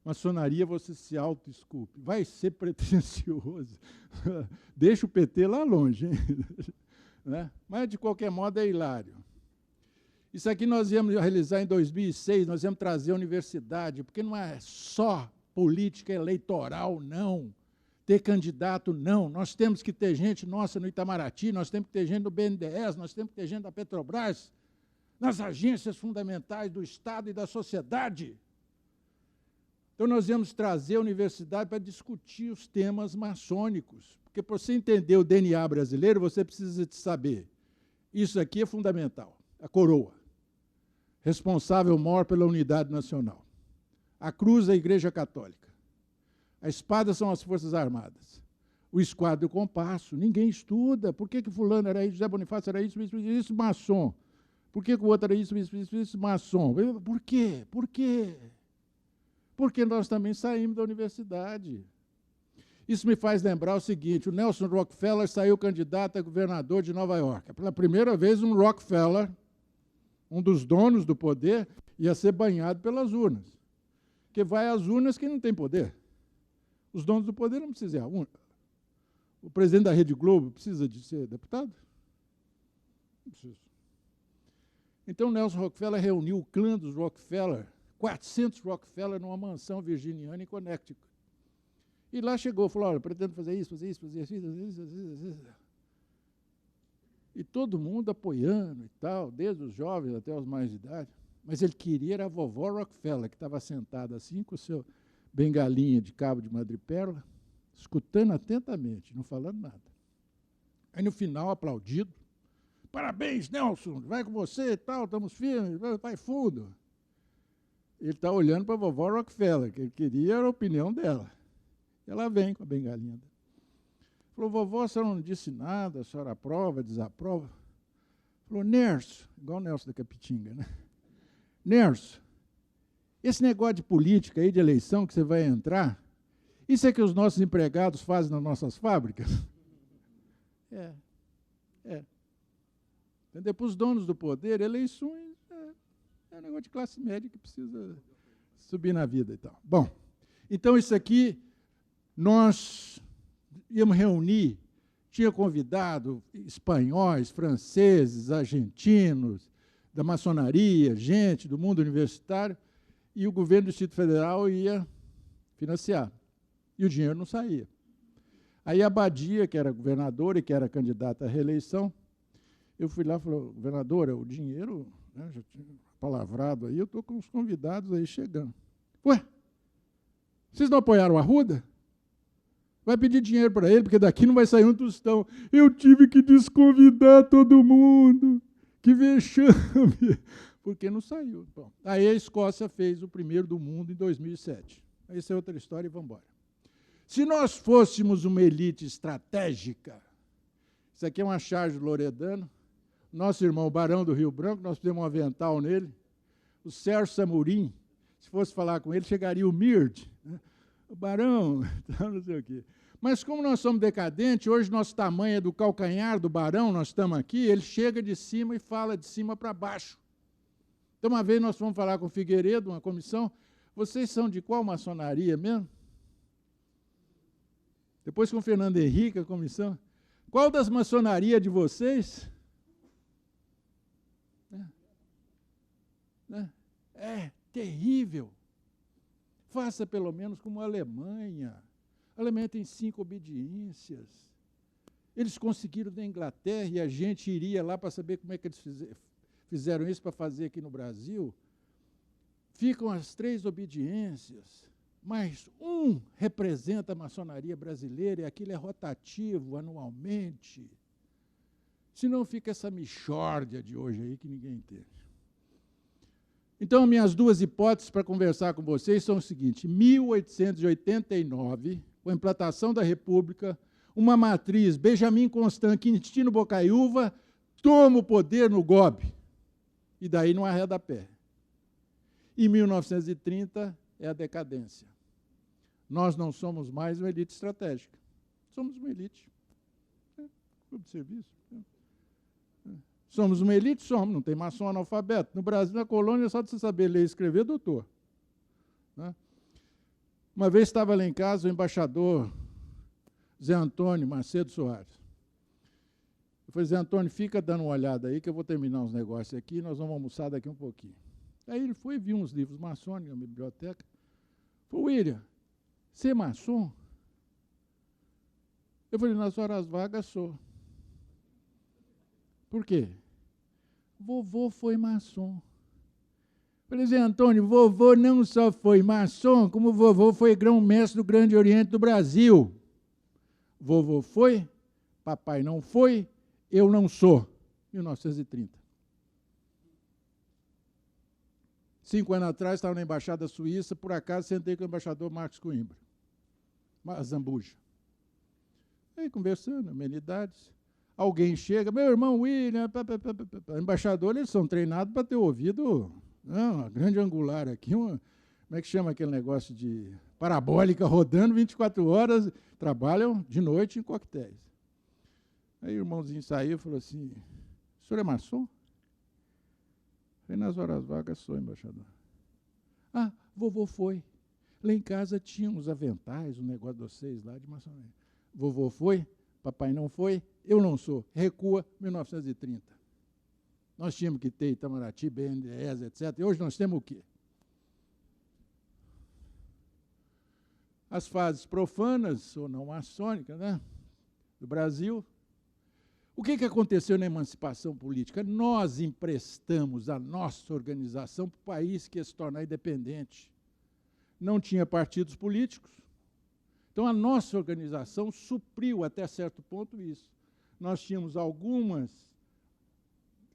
Maçonaria, você se auto-esculpe. Vai ser pretensioso. Deixa o PT lá longe, hein? Né? Mas, de qualquer modo, é hilário. Isso aqui nós íamos realizar em 2006, nós íamos trazer a universidade, porque não é só política eleitoral, não. Ter candidato, não. Nós temos que ter gente nossa no Itamaraty, nós temos que ter gente do BNDES, nós temos que ter gente da Petrobras, nas agências fundamentais do Estado e da sociedade. Então, nós íamos trazer a universidade para discutir os temas maçônicos, porque para você entender o DNA brasileiro, você precisa de saber. Isso aqui é fundamental. A coroa, responsável maior pela unidade nacional. A cruz é a Igreja Católica. A espada são as Forças Armadas. O esquadro e o compasso. Ninguém estuda. Por que fulano era isso, José Bonifácio era isso, maçom? Por que o outro era isso, maçom? Por quê? Por quê? Porque nós também saímos da universidade. Isso me faz lembrar o seguinte, o Nelson Rockefeller saiu candidato a governador de Nova York. Pela primeira vez, um Rockefeller, um dos donos do poder, ia ser banhado pelas urnas. Porque vai às urnas quem não tem poder. Os donos do poder não precisam ir à urna. O presidente da Rede Globo precisa de ser deputado? Não precisa. Então, Nelson Rockefeller reuniu o clã dos Rockefeller, 400 Rockefeller numa mansão virginiana em Connecticut. E lá chegou, falou, olha, pretendo fazer isso. E todo mundo apoiando e tal, desde os jovens até os mais de idade. Mas ele queria era a vovó Rockefeller, que estava sentada assim, com o seu bengalinha de cabo de madrepérola, escutando atentamente, não falando nada. Aí, no final, aplaudido. Parabéns, Nelson, vai com você e tal, estamos firmes, vai fundo. Ele está olhando para a vovó Rockefeller, que ele queria era a opinião dela. Ela vem com a bengalinha dela. Falou, vovó, a senhora não disse nada, a senhora aprova, desaprova? Falou, Nerso, igual o Nelson da Capitinga, né? Nerso, esse negócio de política aí, de eleição que você vai entrar, isso é que os nossos empregados fazem nas nossas fábricas? É. Entendeu? Para os donos do poder, eleições é um negócio de classe média que precisa subir na vida e tal. Bom, então isso aqui, nós íamos reunir, tinha convidado espanhóis, franceses, argentinos, da maçonaria, gente do mundo universitário, e o governo do Distrito Federal ia financiar. E o dinheiro não saía. Aí a Badia, que era governadora e que era candidata à reeleição, eu fui lá e falei, governadora, o dinheiro, né, já tinha palavrado aí, eu estou com os convidados aí chegando. Ué, vocês não apoiaram o Arruda? Vai pedir dinheiro para ele, porque daqui não vai sair um tostão. Eu tive que desconvidar todo mundo. Que vexame. Porque não saiu. Bom, aí a Escócia fez o primeiro do mundo em 2007. Essa é outra história e vamos embora. Se nós fôssemos uma elite estratégica, isso aqui é uma charge do Loredano, nosso irmão Barão do Rio Branco, nós fizemos um avental nele, o Sérgio Samurim, se fosse falar com ele, chegaria o Mird, né? O Barão, não sei o quê. Mas como nós somos decadentes, hoje nosso tamanho é do calcanhar do Barão, nós estamos aqui, ele chega de cima e fala de cima para baixo. Então, uma vez nós fomos falar com o Figueiredo, uma comissão, vocês são de qual maçonaria mesmo? Depois com o Fernando Henrique, a comissão, qual das maçonarias de vocês? É terrível. Faça pelo menos como a Alemanha. A Alemanha tem 5 obediências. Eles conseguiram da Inglaterra e a gente iria lá para saber como é que eles fizeram isso para fazer aqui no Brasil. Ficam as 3 obediências, mas um representa a maçonaria brasileira e aquilo é rotativo anualmente. Senão fica essa mixórdia de hoje aí que ninguém entende. Então, minhas 2 hipóteses para conversar com vocês são o seguinte: 1889, com a implantação da República, uma matriz, Benjamin Constant, Quintino Bocaiúva, toma o poder no golpe. E daí não arreda pé. Em 1930 é a decadência. Nós não somos mais uma elite estratégica. Somos uma elite. Clube de serviço. Somos uma elite? Somos. Não tem maçom analfabeto. No Brasil, na colônia, só de você saber ler e escrever, doutor. Né? Uma vez estava lá em casa o embaixador Zé Antônio Macedo Soares. Eu falei, Zé Antônio, fica dando uma olhada aí, que eu vou terminar uns negócios aqui e nós vamos almoçar daqui um pouquinho. Aí ele foi e viu uns livros maçônicos na biblioteca. Falei, William, você é maçom? Eu falei, nas horas vagas sou. Por quê? Vovô foi maçom. Falei, Zé Antônio, vovô não só foi maçom, como vovô foi grão-mestre do Grande Oriente do Brasil. Vovô foi, papai não foi, eu não sou. 1930. 5 anos atrás, estava na Embaixada Suíça, por acaso sentei com o embaixador Marcos Coimbra, Zambuja. Aí, conversando, amenidades. Alguém chega, meu irmão William, embaixador, eles são treinados para ter ouvido uma grande angular aqui, como é que chama aquele negócio de parabólica rodando 24 horas, trabalham de noite em coquetéis. Aí o irmãozinho saiu e falou assim, o senhor é maçom? Falei, nas horas vagas sou, embaixador. Ah, vovô foi. Lá em casa tinha uns aventais, um negócio de vocês lá de maçonaria. Vovô foi, papai não foi, eu não sou. Recua, 1930. Nós tínhamos que ter Itamaraty, BNDES, etc. E hoje nós temos o quê? As fases profanas, ou não maçônicas, né, do Brasil. O que aconteceu na emancipação política? Nós emprestamos a nossa organização para o país que ia se tornar independente. Não tinha partidos políticos. Então, a nossa organização supriu, até certo ponto, isso. Nós tínhamos algumas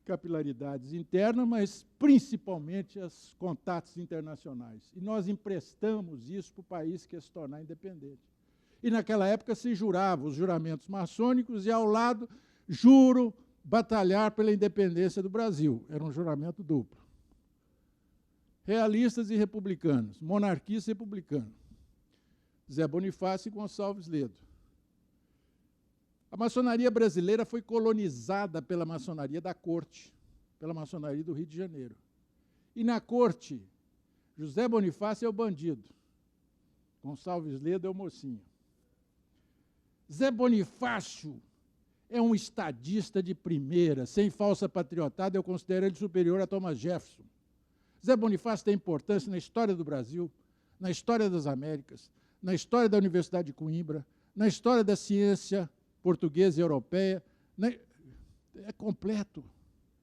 capilaridades internas, mas principalmente os contatos internacionais. E nós emprestamos isso para o país que ia se tornar independente. E, naquela época, se jurava os juramentos maçônicos e, ao lado, juro batalhar pela independência do Brasil. Era um juramento duplo. Realistas e republicanos, monarquista e republicano. Zé Bonifácio e Gonçalves Ledo. A maçonaria brasileira foi colonizada pela maçonaria da corte, pela maçonaria do Rio de Janeiro. E na corte, José Bonifácio é o bandido, Gonçalves Ledo é o mocinho. Zé Bonifácio é um estadista de primeira, sem falsa patriotada, eu considero ele superior a Thomas Jefferson. Zé Bonifácio tem importância na história do Brasil, na história das Américas, na história da Universidade de Coimbra, na história da ciência portuguesa e europeia. É completo.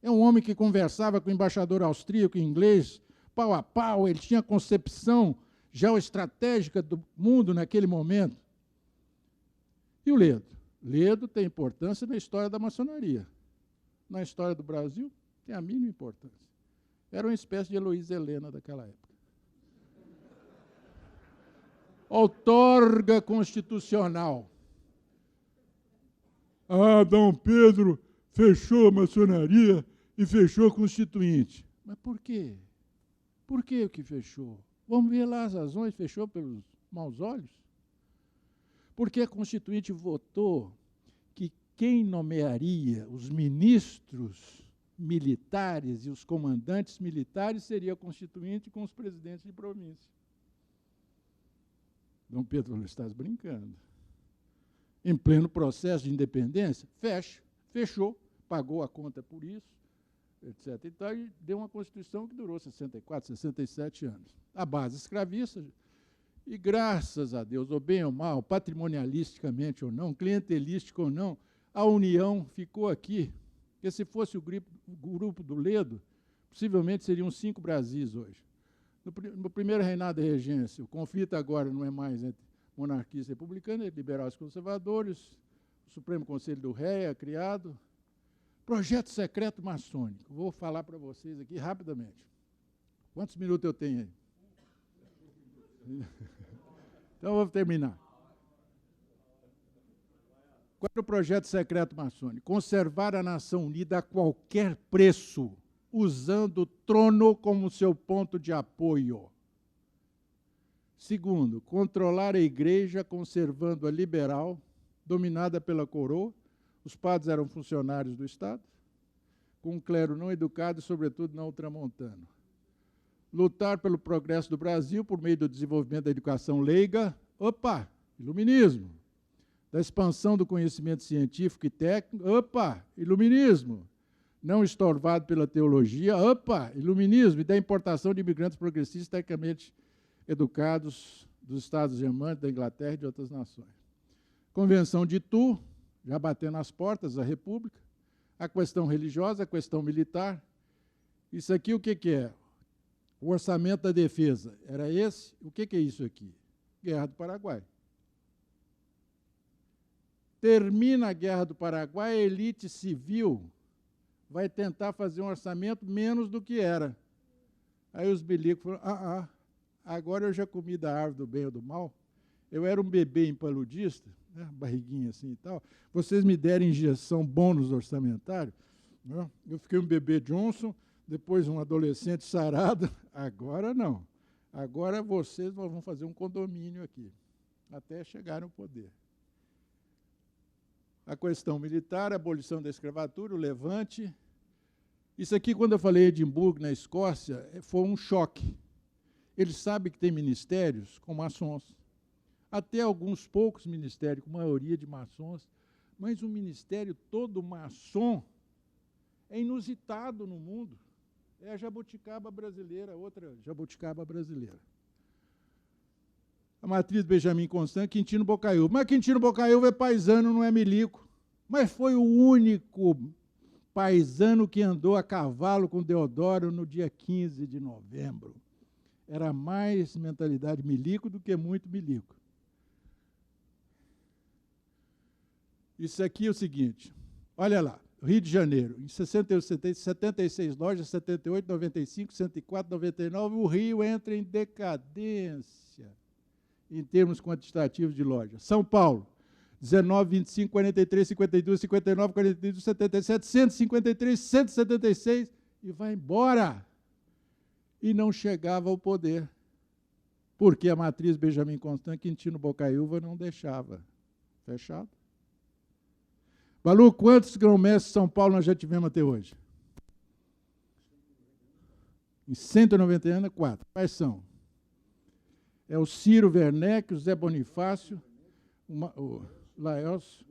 É um homem que conversava com o embaixador austríaco e inglês, pau a pau, ele tinha concepção geoestratégica do mundo naquele momento. E o Ledo? Ledo tem importância na história da maçonaria. Na história do Brasil, tem a mínima importância. Era uma espécie de Heloísa Helena daquela época. Outorga constitucional. Ah, Dom Pedro fechou a maçonaria e fechou a Constituinte. Mas por quê? Por que que fechou? Vamos ver lá as razões, fechou pelos maus olhos? Porque a Constituinte votou que quem nomearia os ministros militares e os comandantes militares seria a Constituinte com os presidentes de província. Dom Pedro falou, estás brincando. Em pleno processo de independência, fechou, pagou a conta por isso, etc. Então, e deu uma Constituição que durou 64, 67 anos. A base escravista, e graças a Deus, ou bem ou mal, patrimonialisticamente ou não, clientelístico ou não, a União ficou aqui. Porque se fosse o grupo do Ledo, possivelmente seriam 5 Brasis hoje. No primeiro reinado da regência, o conflito agora não é mais entre monarquistas e republicanos, é liberais e conservadores, o Supremo Conselho do Rei é criado. Projeto secreto maçônico. Vou falar para vocês aqui rapidamente. Quantos minutos eu tenho aí? Então, eu vou terminar. Qual era o projeto secreto maçônico? Conservar a nação unida a qualquer preço, usando o trono como seu ponto de apoio. Segundo, controlar a igreja conservando a liberal, dominada pela coroa. Os padres eram funcionários do Estado, com um clero não educado e, sobretudo, não ultramontano. Lutar pelo progresso do Brasil por meio do desenvolvimento da educação leiga. Opa! Iluminismo. Da expansão do conhecimento científico e técnico. Opa! Iluminismo. Não estorvado pela teologia. Opa! Iluminismo. E da importação de imigrantes progressistas tecnicamente educados dos Estados germânicos, da Inglaterra e de outras nações. Convenção de Itu, já batendo as portas da República. A questão religiosa, a questão militar. Isso aqui o que é? O orçamento da defesa era esse? O que é isso aqui? Guerra do Paraguai. Termina a Guerra do Paraguai, a elite civil vai tentar fazer um orçamento menos do que era. Aí os milicos falaram, agora eu já comi da árvore do bem ou do mal, eu era um bebê impaludista, né, barriguinha assim e tal, vocês me deram injeção bônus orçamentário, né, eu fiquei um bebê Johnson, depois um adolescente sarado, agora não. Agora vocês vão fazer um condomínio aqui, até chegar no poder. A questão militar, a abolição da escravatura, o levante. Isso aqui, quando eu falei Edimburgo, na Escócia, foi um choque. Eles sabem que tem ministérios com maçons, até alguns poucos ministérios, com maioria de maçons, mas um ministério todo maçom é inusitado no mundo. É a jabuticaba brasileira, outra jabuticaba brasileira. A matriz Benjamin Constant, Quintino Bocaiúva. Mas Quintino Bocaiúva é paisano, não é milico. Mas foi o único paisano que andou a cavalo com Deodoro no dia 15 de novembro. Era mais mentalidade milico do que muito milico. Isso aqui é o seguinte, olha lá. Rio de Janeiro, em 76 lojas, 78, 95, 104, 99, o Rio entra em decadência em termos quantitativos de lojas. São Paulo, 19, 25, 43, 52, 59, 42, 77, 153, 176, e vai embora. E não chegava ao poder, porque a matriz Benjamin Constant, Quintino Bocaiúva, não deixava. Fechado? Balu, quantos grão-mestres de São Paulo nós já tivemos até hoje? Em 190 anos, 4. Quais são? É o Ciro Werneck, o Zé Bonifácio, o Laelcio,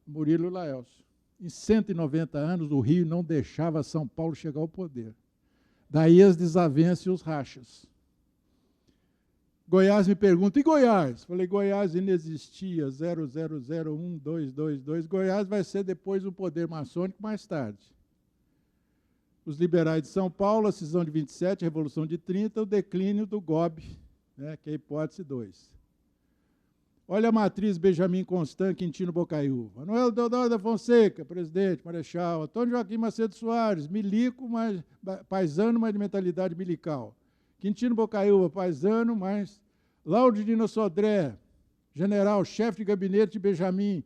Murilo Laelcio. Em 190 anos, o Rio não deixava São Paulo chegar ao poder. Daí as desavenças e os rachas. Goiás me pergunta, e Goiás? Falei, Goiás inexistia, 00012222. Goiás vai ser depois um poder maçônico mais tarde. Os liberais de São Paulo, a cisão de 27, a Revolução de 30, o declínio do GOB, né, que é a hipótese 2. Olha a matriz Benjamin Constant, Quintino Bocaiúva. Manuel Deodoro da Fonseca, presidente, marechal. Antônio Joaquim Macedo Soares, milico, mas paisano, mas de mentalidade milical. Quintino Bocaiúva, paisano, mas Laudino Sodré, general, chefe de gabinete de Benjamin,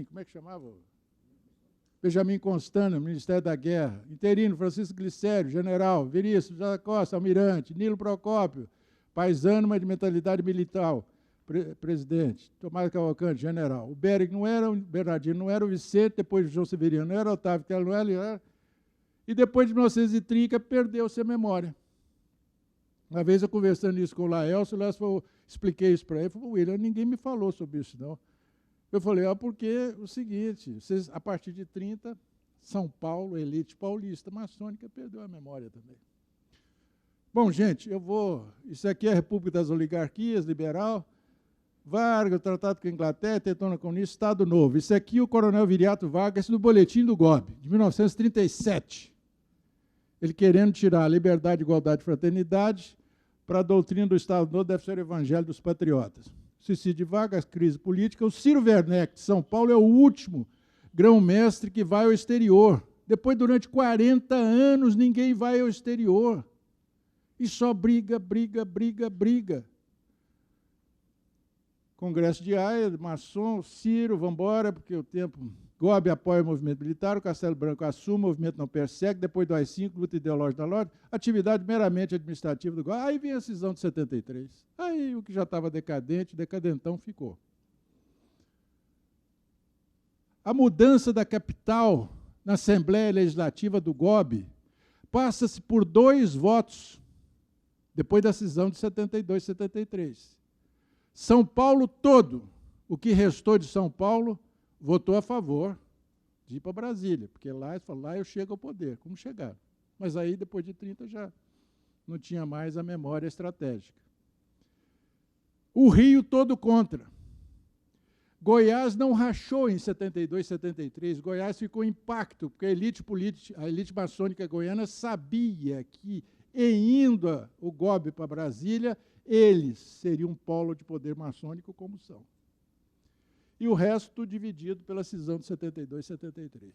como é que chamava? Benjamin Constant, Ministério da Guerra. Interino, Francisco Glicério, general. Veríssimo, José Costa, almirante. Nilo Procópio, paisano, mas de mentalidade militar, presidente. Tomás Cavalcante, general. O Bernardino não era o Vicente, depois o João Severiano não era, Otávio Kelly não era. E depois de 1930, perdeu-se a memória. Uma vez eu conversando isso com o Laelcio expliquei isso para ele, ele falou, William, ninguém me falou sobre isso, não. Eu falei, porque é o seguinte, vocês, a partir de 30, São Paulo, elite paulista, maçônica, perdeu a memória também. Bom, gente, isso aqui é a República das Oligarquias, liberal, Vargas, Tratado com a Inglaterra, Tetona Comunista, Estado Novo. Isso aqui é o coronel Viriato Vargas, no boletim do GOB, de 1937. Ele querendo tirar a liberdade, igualdade e fraternidade para a doutrina do Estado Novo deve ser o evangelho dos patriotas. Suicídio de Vargas, crise política. O Ciro Werneck, de São Paulo, é o último grão-mestre que vai ao exterior. Depois, durante 40 anos, ninguém vai ao exterior. E só briga, briga, briga, briga. Congresso de Haia, maçom, Ciro, vamos embora, porque o tempo GOB apoia o movimento militar, o Castelo Branco assume, o movimento não persegue, depois do AI-5, luta ideológica da Lorde, atividade meramente administrativa do GOB. Aí vem a cisão de 73. Aí o que já estava decadente, decadentão ficou. A mudança da capital na Assembleia Legislativa do GOB passa-se por 2 votos, depois da cisão de 72 e 73. São Paulo todo, o que restou de São Paulo, votou a favor de ir para Brasília, porque lá eu chego ao poder, como chegaram. Mas aí, depois de 30, já não tinha mais a memória estratégica. O Rio todo contra. Goiás não rachou em 72, 73. Goiás ficou impacto, porque a elite política, a elite maçônica goiana sabia que, indo o GOB para Brasília, eles seriam um polo de poder maçônico como são. E o resto dividido pela cisão de 72 e 73.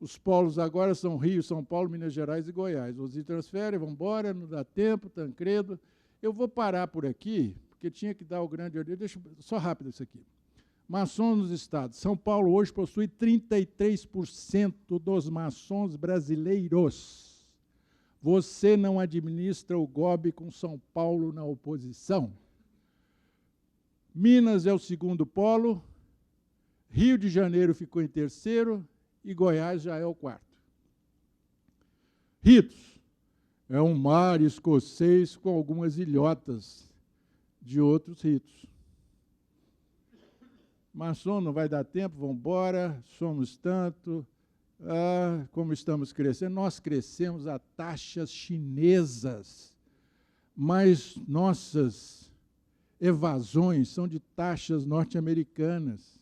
Os polos agora são Rio, São Paulo, Minas Gerais e Goiás. Os transferem, vão embora, não dá tempo, Tancredo. Eu vou parar por aqui, porque tinha que dar o grande... Deixa só rápido isso aqui. Maçons nos estados. São Paulo hoje possui 33% dos maçons brasileiros. Você não administra o GOB com São Paulo na oposição. Minas é o segundo polo, Rio de Janeiro ficou em terceiro e Goiás já é o quarto. Ritos. É um mar escocês com algumas ilhotas de outros ritos. Maçom, não vai dar tempo, vamos embora, somos tanto, como estamos crescendo. Nós crescemos a taxas chinesas, mas nossas evasões são de taxas norte-americanas.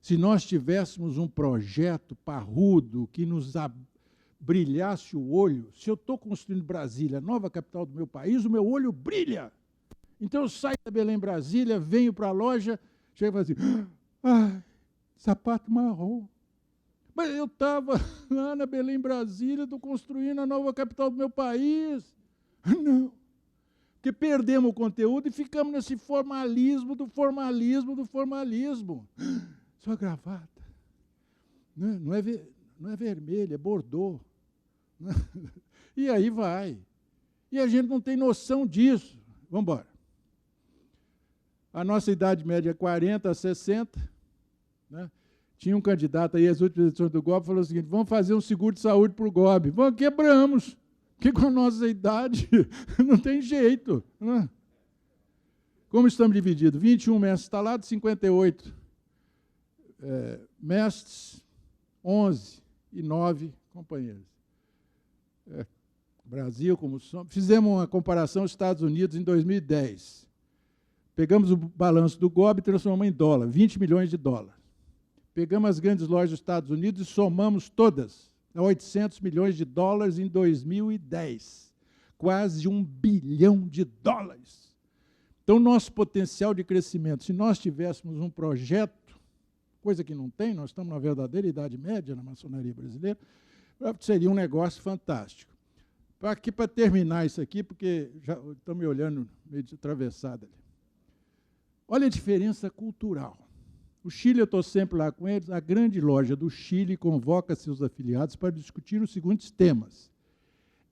Se nós tivéssemos um projeto parrudo que nos brilhasse o olho, se eu estou construindo Brasília, a nova capital do meu país, o meu olho brilha. Então eu saio da Belém, Brasília, venho para a loja, chego e falo assim, sapato marrom. Mas eu estava lá na Belém, Brasília, estou construindo a nova capital do meu país. Não. Porque perdemos o conteúdo e ficamos nesse formalismo do formalismo do formalismo. Sua gravata não é vermelha, é bordô. E aí vai. E a gente não tem noção disso. Vamos embora. A nossa idade média é 40 a 60. Né? Tinha um candidato aí, as últimas eleições do GOB, falou o seguinte, vamos fazer um seguro de saúde para o GOB. Vamos, quebramos. Porque com a nossa idade não tem jeito. Né? Como estamos divididos? 21 mestres instalados, 58 mestres, 11 e 9 companheiros. Brasil, como somos. Fizemos uma comparação aos Estados Unidos em 2010. Pegamos o balanço do GOB e transformamos em dólar, 20 milhões de dólares. Pegamos as grandes lojas dos Estados Unidos e somamos todas. 800 milhões de dólares em 2010. Quase $1 bilhão. Então, nosso potencial de crescimento, se nós tivéssemos um projeto, coisa que não tem, nós estamos na verdadeira Idade Média na maçonaria brasileira, seria um negócio fantástico. Aqui, para terminar isso aqui, porque já estão me olhando meio atravessado ali. Olha a diferença cultural. O Chile, eu estou sempre lá com eles, a grande loja do Chile convoca seus afiliados para discutir os seguintes temas.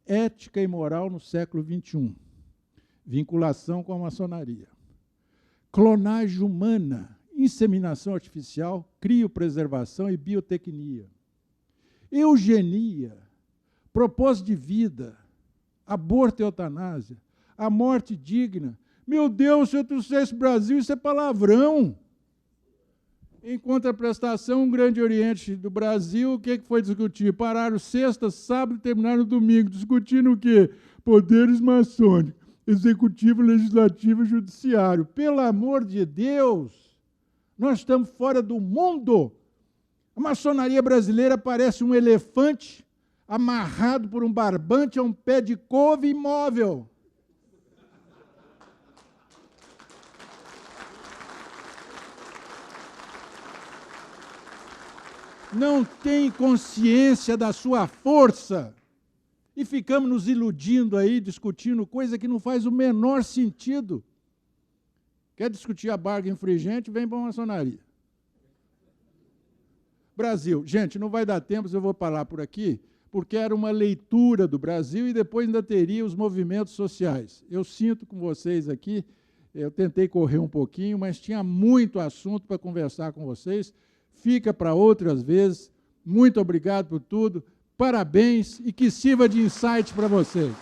Ética e moral no século XXI. Vinculação com a maçonaria. Clonagem humana, inseminação artificial, criopreservação e biotecnia. Eugenia, propósito de vida, aborto e eutanásia, a morte digna. Meu Deus, se eu trouxesse Brasil, isso é palavrão. Em contraprestação, o Grande Oriente do Brasil, o que foi discutir? Pararam sexta, sábado e terminaram domingo. Discutindo o quê? Poderes maçônicos, executivo, legislativo e judiciário. Pelo amor de Deus, nós estamos fora do mundo. A maçonaria brasileira parece um elefante amarrado por um barbante a um pé de couve imóvel. Não tem consciência da sua força e ficamos nos iludindo aí, discutindo coisa que não faz o menor sentido. Quer discutir a barga infringente? Vem para a maçonaria. Brasil. Gente, não vai dar tempo, eu vou parar por aqui, porque era uma leitura do Brasil e depois ainda teria os movimentos sociais. Eu sinto com vocês aqui, eu tentei correr um pouquinho, mas tinha muito assunto para conversar com vocês. Fica para outras vezes. Muito obrigado por tudo. Parabéns e que sirva de insight para vocês.